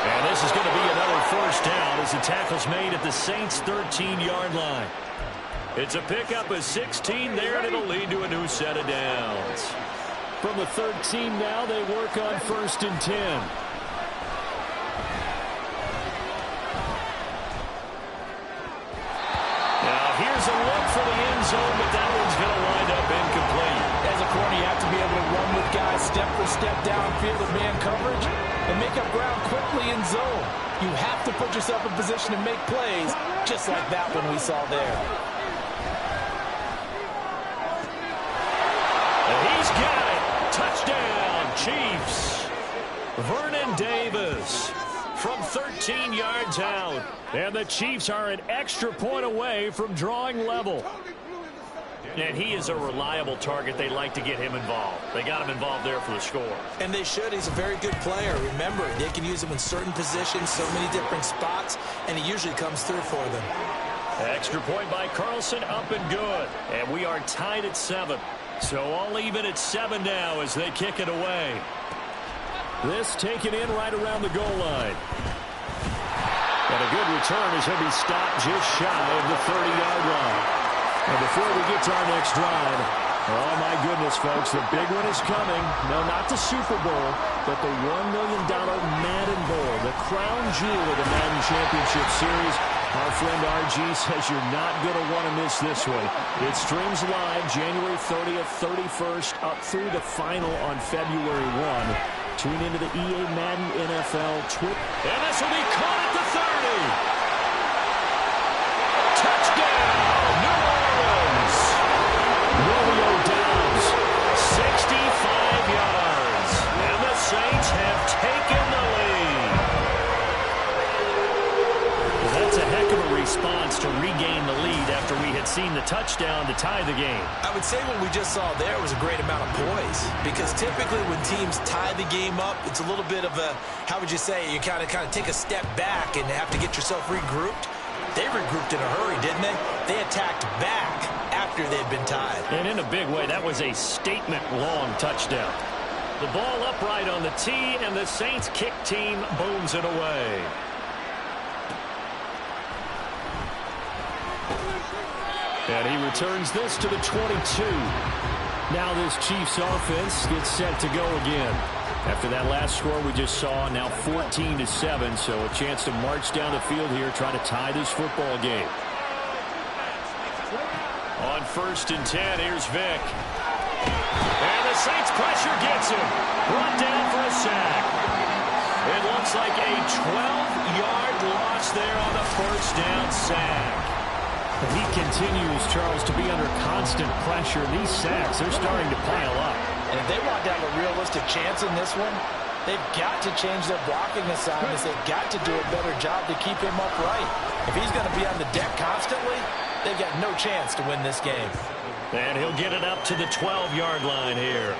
And this is going to be another 1st down as the tackle's made at the Saints' 13-yard line. It's a pickup of 16 there, and it'll lead to a new set of downs. From the 13 now, they work on 1st and 10. Now here's a look for the end zone, but that one's going to wind up incomplete. As a corner, you have to be able to run with guys step for step downfield with man coverage and make up ground quickly in zone. You have to put yourself in position to make plays, just like that one we saw there. And he's got it. Touchdown, Chiefs. Vernon Davis from 13 yards out. And the Chiefs are an extra point away from drawing level. And he is a reliable target. They like to get him involved. They got him involved there for the score. And they should. He's a very good player. Remember, they can use him in certain positions, so many different spots, and he usually comes through for them. Extra point by Carlson, up and good. And we are tied at 7. So all even at 7 now as they kick it away. This taken in right around the goal line. And a good return as he'll be stopped just shy of the 30-yard line. And before we get to our next drive, oh my goodness, folks, the big one is coming. No, not the Super Bowl, but the $1 million Madden Bowl, the crown jewel of the Madden Championship Series. Our friend RG says you're not going to want to miss this one. It streams live January 30th, 31st, up through the final on February 1. Tune into the EA Madden NFL Twitter. And this will be caught at the 30. Touchdown, New Orleans. Romeo Doubs, 65 yards. And the Saints have taken the lead. That's a heck of a response to regain the lead after we had seen the touchdown to tie the game. I would say what we just saw there was a great amount of poise, because typically when teams tie the game up, it's a little bit of a, how would you say, you kind of take a step back and have to get yourself regrouped. They regrouped in a hurry, didn't they? They attacked back after they'd been tied. And in a big way, that was a statement-long touchdown. The ball upright on the tee, and the Saints kick team booms it away. And he returns this to the 22. Now this Chiefs offense gets set to go again. After that last score we just saw, now 14-7, so a chance to march down the field here, try to tie this football game. On 1st and 10, here's Vick. And the Saints pressure gets him. Brought down for a sack. It looks like a 12-yard loss there on the first down sack. He continues, Charles, to be under constant pressure. These sacks, they're starting to pile up. And if they want to have a realistic chance in this one, they've got to change their blocking assignments. They've got to do a better job to keep him upright. If he's going to be on the deck constantly, they've got no chance to win this game. And he'll get it up to the 12-yard line here.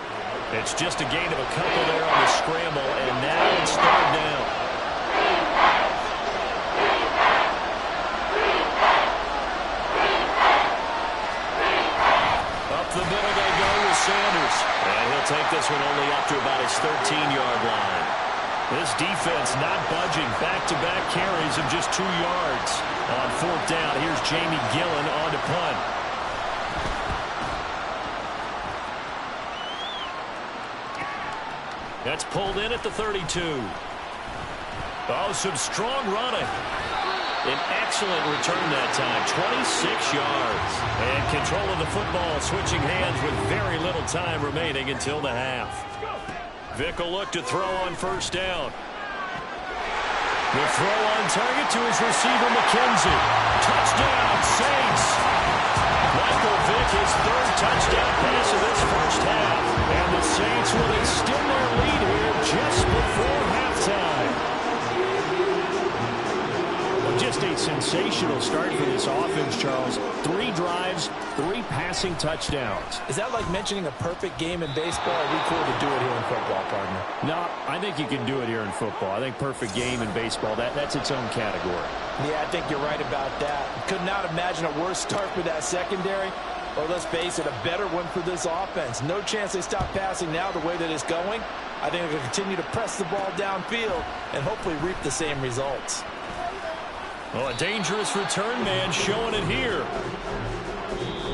It's just a gain of a couple there on the scramble, and now it's 3rd down. take this one only up to about his 13-yard line. This defense not budging. Back-to-back carries of just 2 yards. On 4th down, here's Jamie Gillen on to punt. That's pulled in at the 32. Oh, some strong running. An excellent return that time, 26 yards. And control of the football, switching hands with very little time remaining until the half. Vick will look to throw on 1st down. The throw on target to his receiver, McKenzie. Touchdown, Saints. Michael Vick, his 3rd touchdown pass of this first half. And the Saints will extend their lead here just before halftime. Just a sensational start for this offense, Charles. 3 drives, 3 passing touchdowns. Is that like mentioning a perfect game in baseball? Are we cool to do it here in football, partner? No, I think you can do it here in football. I think perfect game in baseball, that's its own category. Yeah, I think you're right about that. Could not imagine a worse start for that secondary. Or let's face it, a better one for this offense. No chance they stop passing now the way that it's going. I think they're going to continue to press the ball downfield and hopefully reap the same results. Well, a dangerous return man showing it here.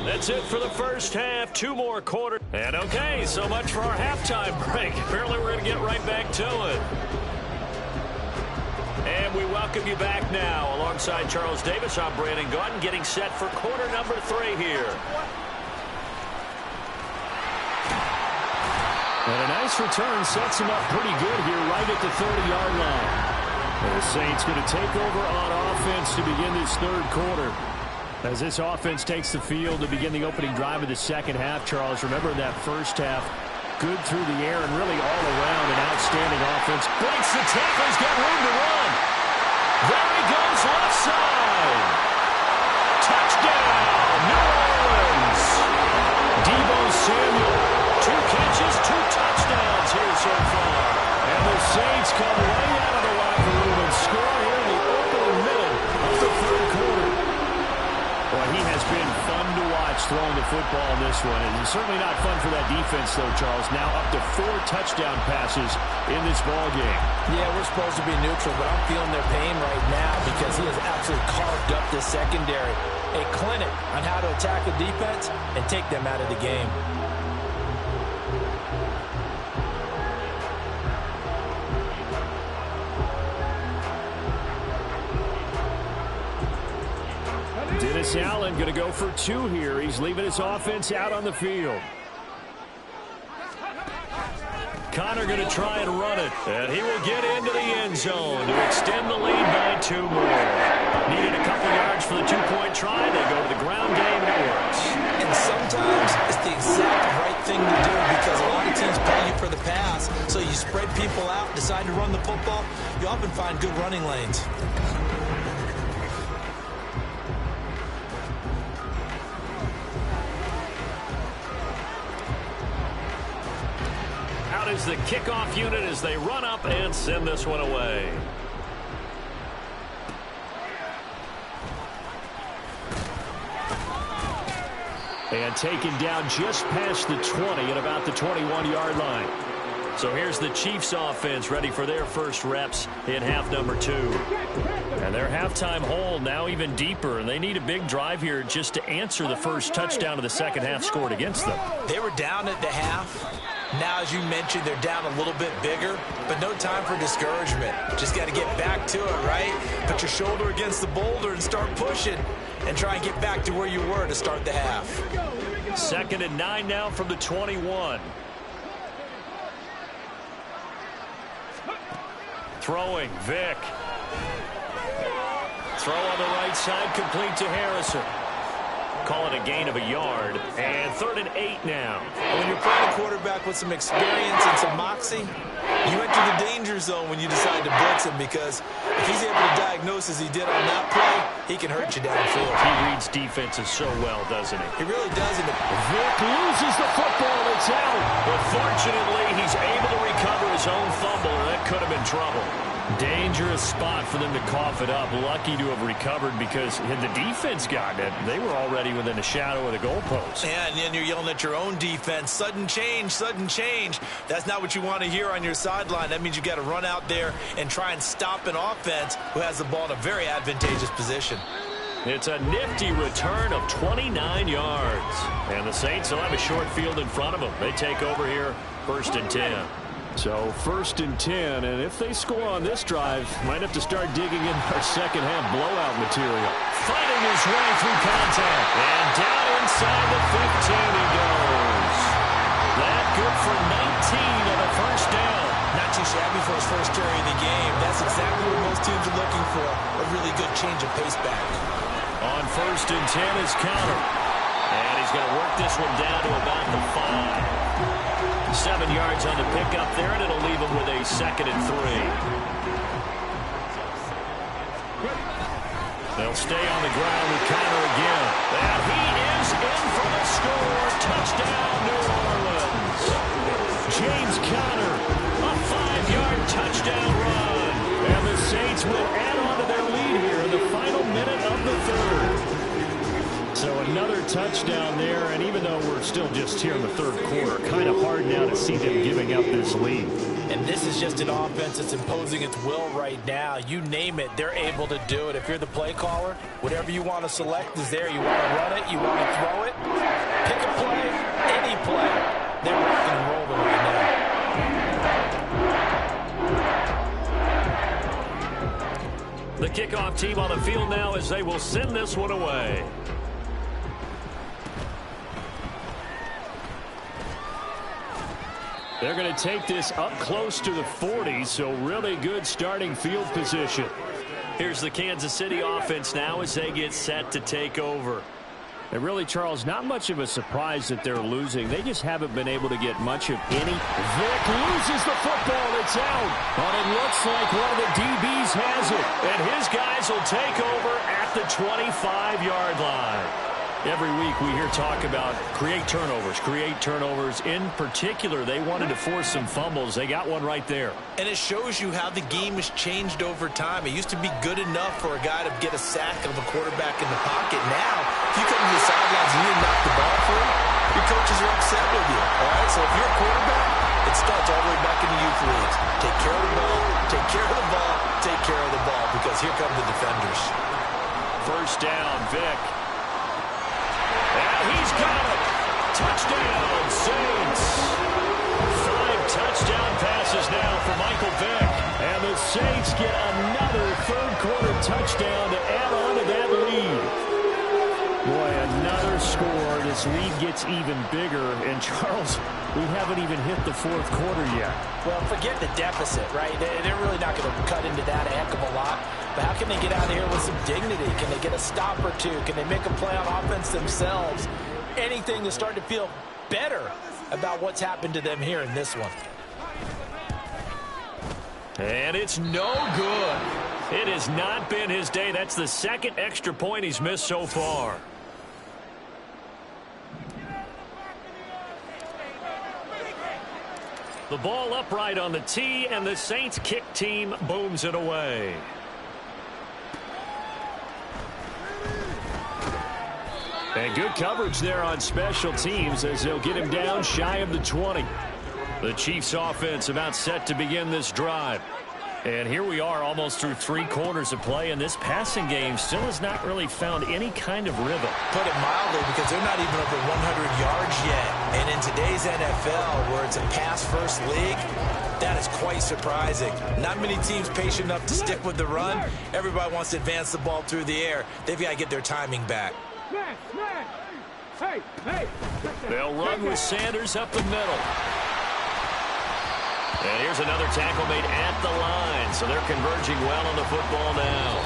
That's it for the first half. 2 more quarters. And okay, so much for our halftime break. Apparently we're going to get right back to it. And we welcome you back now. Alongside Charles Davis, I'm Brandon Gaudin, getting set for quarter number 3 here. And a nice return sets him up pretty good here right at the 30-yard line. And the Saints going to take over on offense to begin this 3rd quarter. As this offense takes the field to begin the opening drive of the second half, Charles, remember in that first half, good through the air and really all around an outstanding offense. Breaks the tackle, he's got room to run. There he goes, left side. Touchdown, New Orleans. Deebo Samuel, 2 catches, 2 touchdowns here so far. And the Saints come right out of the locker room and score here in the opening minute of the 3rd quarter. Boy, he has been fun to watch throwing the football in this one. And it's certainly not fun for that defense, though, Charles. Now up to 4 touchdown passes in this ball game. Yeah, we're supposed to be neutral, but I'm feeling their pain right now because he has absolutely carved up the secondary. A clinic on how to attack the defense and take them out of the game. Dennis Allen going to go for 2 here. He's leaving his offense out on the field. Connor going to try and run it. And he will get into the end zone to extend the lead by 2 more. Needed a couple yards for the 2-point try. They go to the ground game and it works. And sometimes it's the exact right thing to do because a lot of teams pay you for the pass. So you spread people out, decide to run the football. You often find good running lanes. Is the kickoff unit as they run up and send this one away. And taken down just past the 20 at about the 21-yard line. So here's the Chiefs offense ready for their first reps in half number 2. And their halftime hole now even deeper, and they need a big drive here just to answer the first touchdown of the second half scored against them. They were down at the half. Now, as you mentioned, they're down a little bit bigger, but no time for discouragement. Just got to get back to it, right? Put your shoulder against the boulder and start pushing and try and get back to where you were to start the half. 2nd and 9 now from the 21. Throwing, Vick. Throw on the right side, complete to Harrison. Call it a gain of a yard. And 3rd and 8 now. When you're playing a quarterback with some experience and some moxie, you enter the danger zone when you decide to blitz him because if he's able to diagnose as he did on that play, he can hurt you downfield. He reads defenses so well, doesn't he? He really does. Vick loses the football. It's out. But fortunately, he's able to recover his own fumble, or that could have been trouble. Dangerous spot for them to cough it up. Lucky to have recovered because had the defense gotten it, they were already within a shadow of the goalpost. Yeah, and then you're yelling at your own defense. Sudden change, sudden change. That's not what you want to hear on your sideline. That means you got to run out there and try and stop an offense who has the ball in a very advantageous position. It's a nifty return of 29 yards. And the Saints will have a short field in front of them. They take over here, 1st and 10. So 1st and 10, and if they score on this drive, might have to start digging in our second half blowout material. Fighting his way through contact, and down inside the 15 he goes. That good for 19 on the first down. Not too shabby for his first carry of the game. That's exactly what most teams are looking for, a really good change of pace back. On 1st and 10 is Conner, and he's going to work this one down to about the 5. 7 yards on the pickup there, and it'll leave him with a 2nd and 3. They'll stay on the ground with Conner again. And he is in for the score. Touchdown, New Orleans. James Conner, a 5-yard touchdown run. And the Saints will add on to their lead here in the final minute of the 3rd. So another touchdown there, and even though we're still just here in the 3rd quarter, kind of hard now to see them giving up this lead. And this is just an offense that's imposing its will right now. You name it, they're able to do it. If you're the play caller, whatever you want to select is there. You want to run it, you want to throw it, pick a play, any play. They're rocking and rolling right now. The kickoff team on the field now as they will send this one away. They're going to take this up close to the 40, so really good starting field position. Here's the Kansas City offense now as they get set to take over. And really, Charles, not much of a surprise that they're losing. They just haven't been able to get much of any. Vick loses the football. It's out. But it looks like one of the DBs has it. And his guys will take over at the 25-yard line. Every week we hear talk about create turnovers. In particular, they wanted to force some fumbles. They got one right there. And it shows you how the game has changed over time. It used to be good enough for a guy to get a sack of a quarterback in the pocket. Now, if you come to the sidelines and you knock the ball free, your coaches are upset with you. All right, so if you're a quarterback, it starts all the way back in the youth leagues. Take care of the ball, take care of the ball, take care of the ball, because here come the defenders. 1st down, Vick. And he's got it. Touchdown, Saints. 5 touchdown passes now for Michael Vick. And the Saints get another 3rd quarter touchdown to add on to that lead. Boy, another score. This lead gets even bigger. And, Charles, we haven't even hit the 4th quarter yet. Well, forget the deficit, right? They're really not going to cut into that a heck of a lot. But how can they get out of here with some dignity? Can they get a stop or two? Can they make a play on offense themselves? Anything to start to feel better about what's happened to them here in this one. And it's no good. It has not been his day. That's the 2nd extra point he's missed so far. The ball upright on the tee, and the Saints kick team booms it away. And good coverage there on special teams as they'll get him down shy of the 20. The Chiefs offense about set to begin this drive. And here we are almost through 3 quarters of play, and this passing game still has not really found any kind of rhythm. Put it mildly, because they're not even over 100 yards yet. And in today's NFL, where it's a pass-first league, that is quite surprising. Not many teams patient enough to stick with the run. Everybody wants to advance the ball through the air. They've got to get their timing back. They'll run with Sanders up the middle. And here's another tackle made at the line. So they're converging well on the football now.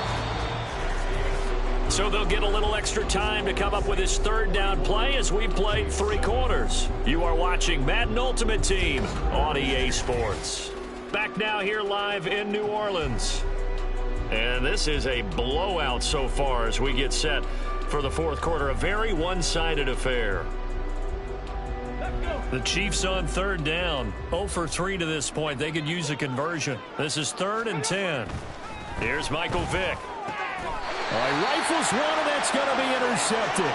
So they'll get a little extra time to come up with his 3rd down play as we played 3 quarters. You are watching Madden Ultimate Team on EA Sports. Back now here live in New Orleans. And this is a blowout so far as we get set for the 4th quarter. A very one-sided affair. The Chiefs on third down. 0 for 3 to this point. They could use a conversion. This is 3rd and 10. Here's Michael Vick. All right, rifles one, and that's going to be intercepted.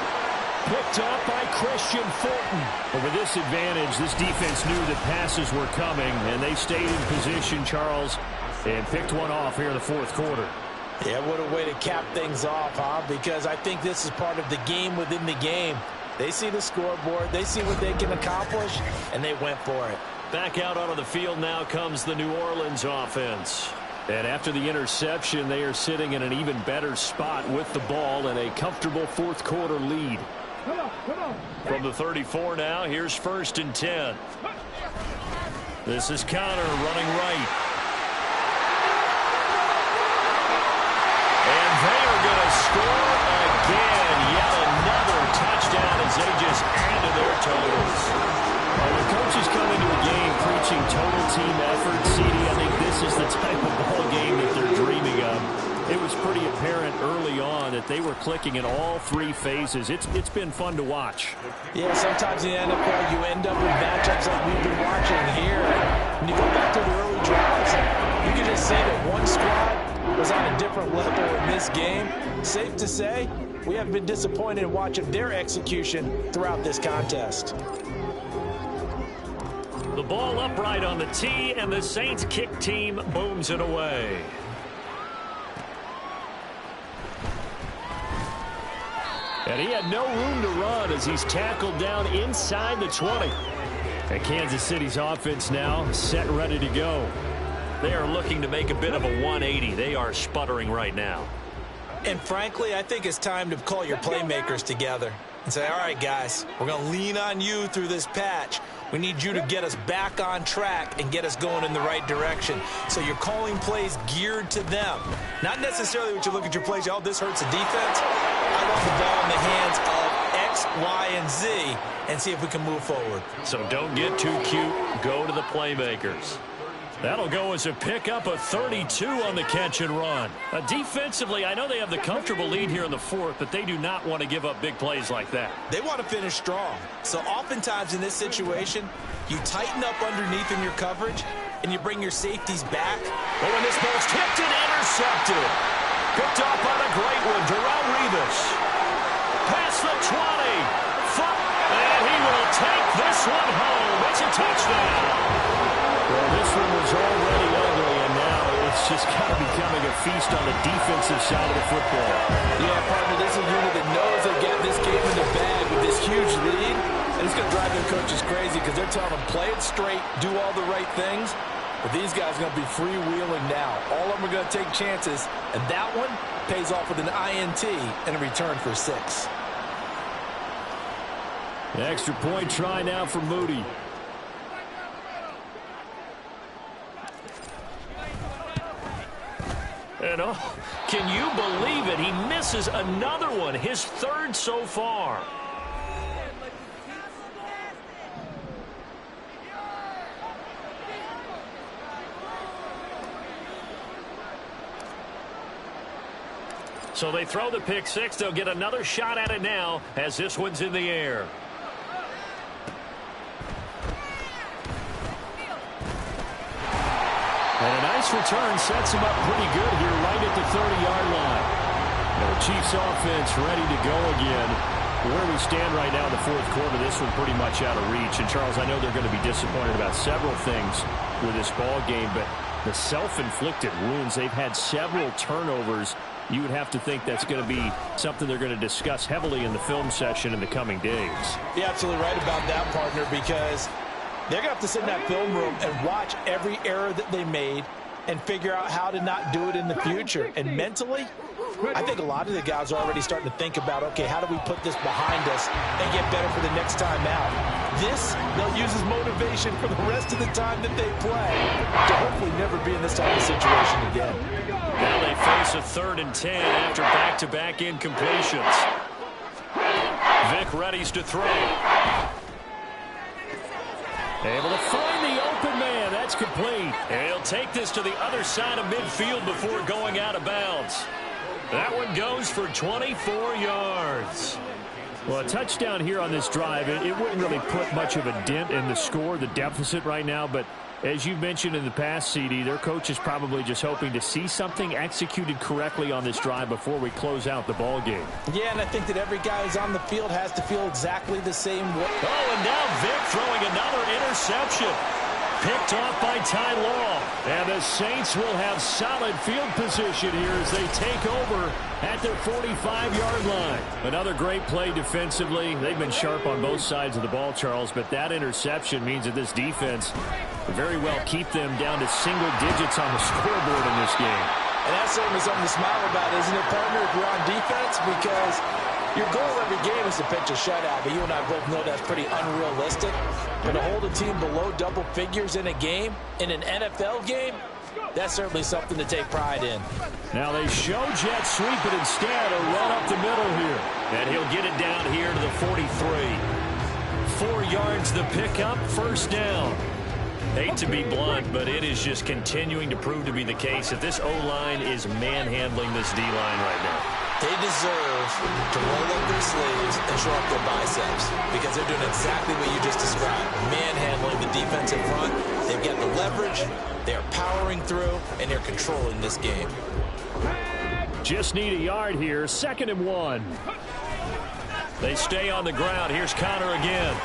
Picked up by Christian Fulton. But with this advantage, this defense knew that passes were coming, and they stayed in position, Charles, and picked one off here in the 4th quarter. Yeah, what a way to cap things off, huh? Because I think this is part of the game within the game. They see the scoreboard, they see what they can accomplish, and they went for it. Back out onto the field now comes the New Orleans offense. And after the interception, they are sitting in an even better spot with the ball and a comfortable 4th quarter lead. From the 34 now, here's 1st and 10. This is Connor running right. And they are going to score again. Yet another touchdown as they just add to their totals. When coaches come into a game preaching total team effort, CD, I think this is the type of ball game that they're dreaming of. It was pretty apparent early on that they were clicking in all 3 phases. It's been fun to watch. Yeah, sometimes in the NFL you end up with matchups like we've been watching here. When you go back to the early drives, you can just say that one squad was on a different level in this game. Safe to say, we have been disappointed in watching their execution throughout this contest. The ball upright on the tee, and the Saints kick team booms it away. And he had no room to run as he's tackled down inside the 20. And Kansas City's offense now set and ready to go. They are looking to make a bit of a 180. They are sputtering right now. And frankly, I think it's time to call your playmakers together and say, all right, guys, we're going to lean on you through this patch. We need you to get us back on track and get us going in the right direction. So you're calling plays geared to them. Not necessarily what you look at your plays, oh, this hurts the defense. I want the ball in the hands of X, Y, and Z and see if we can move forward. So don't get too cute. Go to the playmakers. That'll go as a pickup of 32 on the catch and run. Defensively, I know they have the comfortable lead here in the 4th, but they do not want to give up big plays like that. They want to finish strong. So oftentimes in this situation, you tighten up underneath in your coverage, and you bring your safeties back. Oh, and this ball's tipped and intercepted. Picked off by the great one, Darrelle Revis. Past the 20. And he will take this one home. It's a touchdown. Well, this one was already ugly, and now it's just kind of becoming a feast on the defensive side of the football. Yeah, partner, this is a unit that knows they got this game in the bag with this huge lead, and it's going to drive their coaches crazy because they're telling them play it straight, do all the right things, but these guys are going to be freewheeling now. All of them are going to take chances, and that one pays off with an INT and a return for 6. The extra point try now for Moody. And oh, can you believe it? He misses another one, his 3rd so far. So they throw the pick 6. They'll get another shot at it now as this one's in the air. And a nice return sets him up pretty good here right at the 30-yard line. The Chiefs offense ready to go again. Where we stand right now in the 4th quarter, this one pretty much out of reach. And, Charles, I know they're going to be disappointed about several things with this ball game, but the self-inflicted wounds, they've had several turnovers. You would have to think that's going to be something they're going to discuss heavily in the film session in the coming days. You're absolutely right about that, partner, because they're going to have to sit in that film room and watch every error that they made and figure out how to not do it in the future. And mentally, I think a lot of the guys are already starting to think about, okay, how do we put this behind us and get better for the next time out? This, they'll use as motivation for the rest of the time that they play to hopefully never be in this type of situation again. Now they face a 3rd and 10 after back-to-back incompletions. Vick readies to throw. Able to find the open man. That's complete. And he'll take this to the other side of midfield before going out of bounds. That one goes for 24 yards. Well, a touchdown here on this drive, it wouldn't really put much of a dent in the score, the deficit right now, but as you've mentioned in the past, CD, their coach is probably just hoping to see something executed correctly on this drive before we close out the ball game. Yeah, and I think that every guy who's on the field has to feel exactly the same way. Oh, and now Vic throwing another interception. Picked off by Ty Law. And the Saints will have solid field position here as they take over at their 45-yard line. Another great play defensively. They've been sharp on both sides of the ball, Charles, but that interception means that this defense will very well keep them down to single digits on the scoreboard in this game. And that's certainly something to smile about, isn't it, partner, if you're on defense? Because your goal every game is to pitch a shutout, but you and I both know that's pretty unrealistic. But to hold a team below double figures in a game, in an NFL game, that's certainly something to take pride in. Now they show jet sweep, but instead a run up the middle here. And he'll get it down here to the 43. 4 yards the pickup, first down. Hate to be blunt, but it is just continuing to prove to be the case that this O-line is manhandling this D-line right now. They deserve to roll up their sleeves and show up their biceps because they're doing exactly what you just described. Manhandling the defensive front. They've got the leverage. They're powering through, and they're controlling this game. Just need a yard here. 2nd and 1. They stay on the ground. Here's Connor again.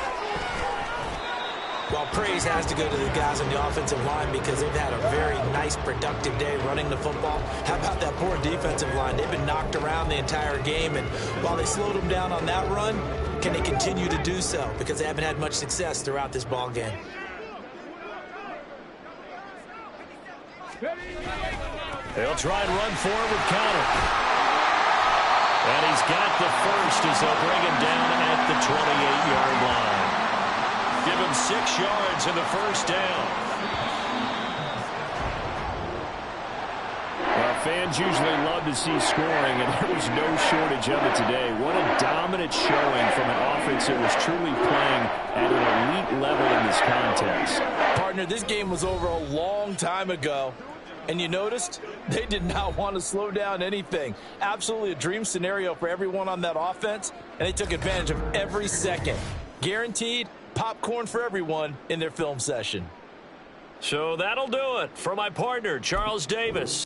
Well, praise has to go to the guys on the offensive line because they've had a very nice, productive day running the football. How about that poor defensive line? They've been knocked around the entire game, and while they slowed them down on that run, can they continue to do so? Because they haven't had much success throughout this ball game. They'll try and run forward with Connor. And he's got the first as they'll bring him down at the 28-yard line. Give him 6 yards in the first down. Well, fans usually love to see scoring, and there was no shortage of it today. What a dominant showing from an offense that was truly playing at an elite level in this contest. Partner, this game was over a long time ago. And you noticed they did not want to slow down anything. Absolutely a dream scenario for everyone on that offense, and they took advantage of every second. Guaranteed popcorn for everyone in their film session. So that'll do it for my partner, Charles Davis.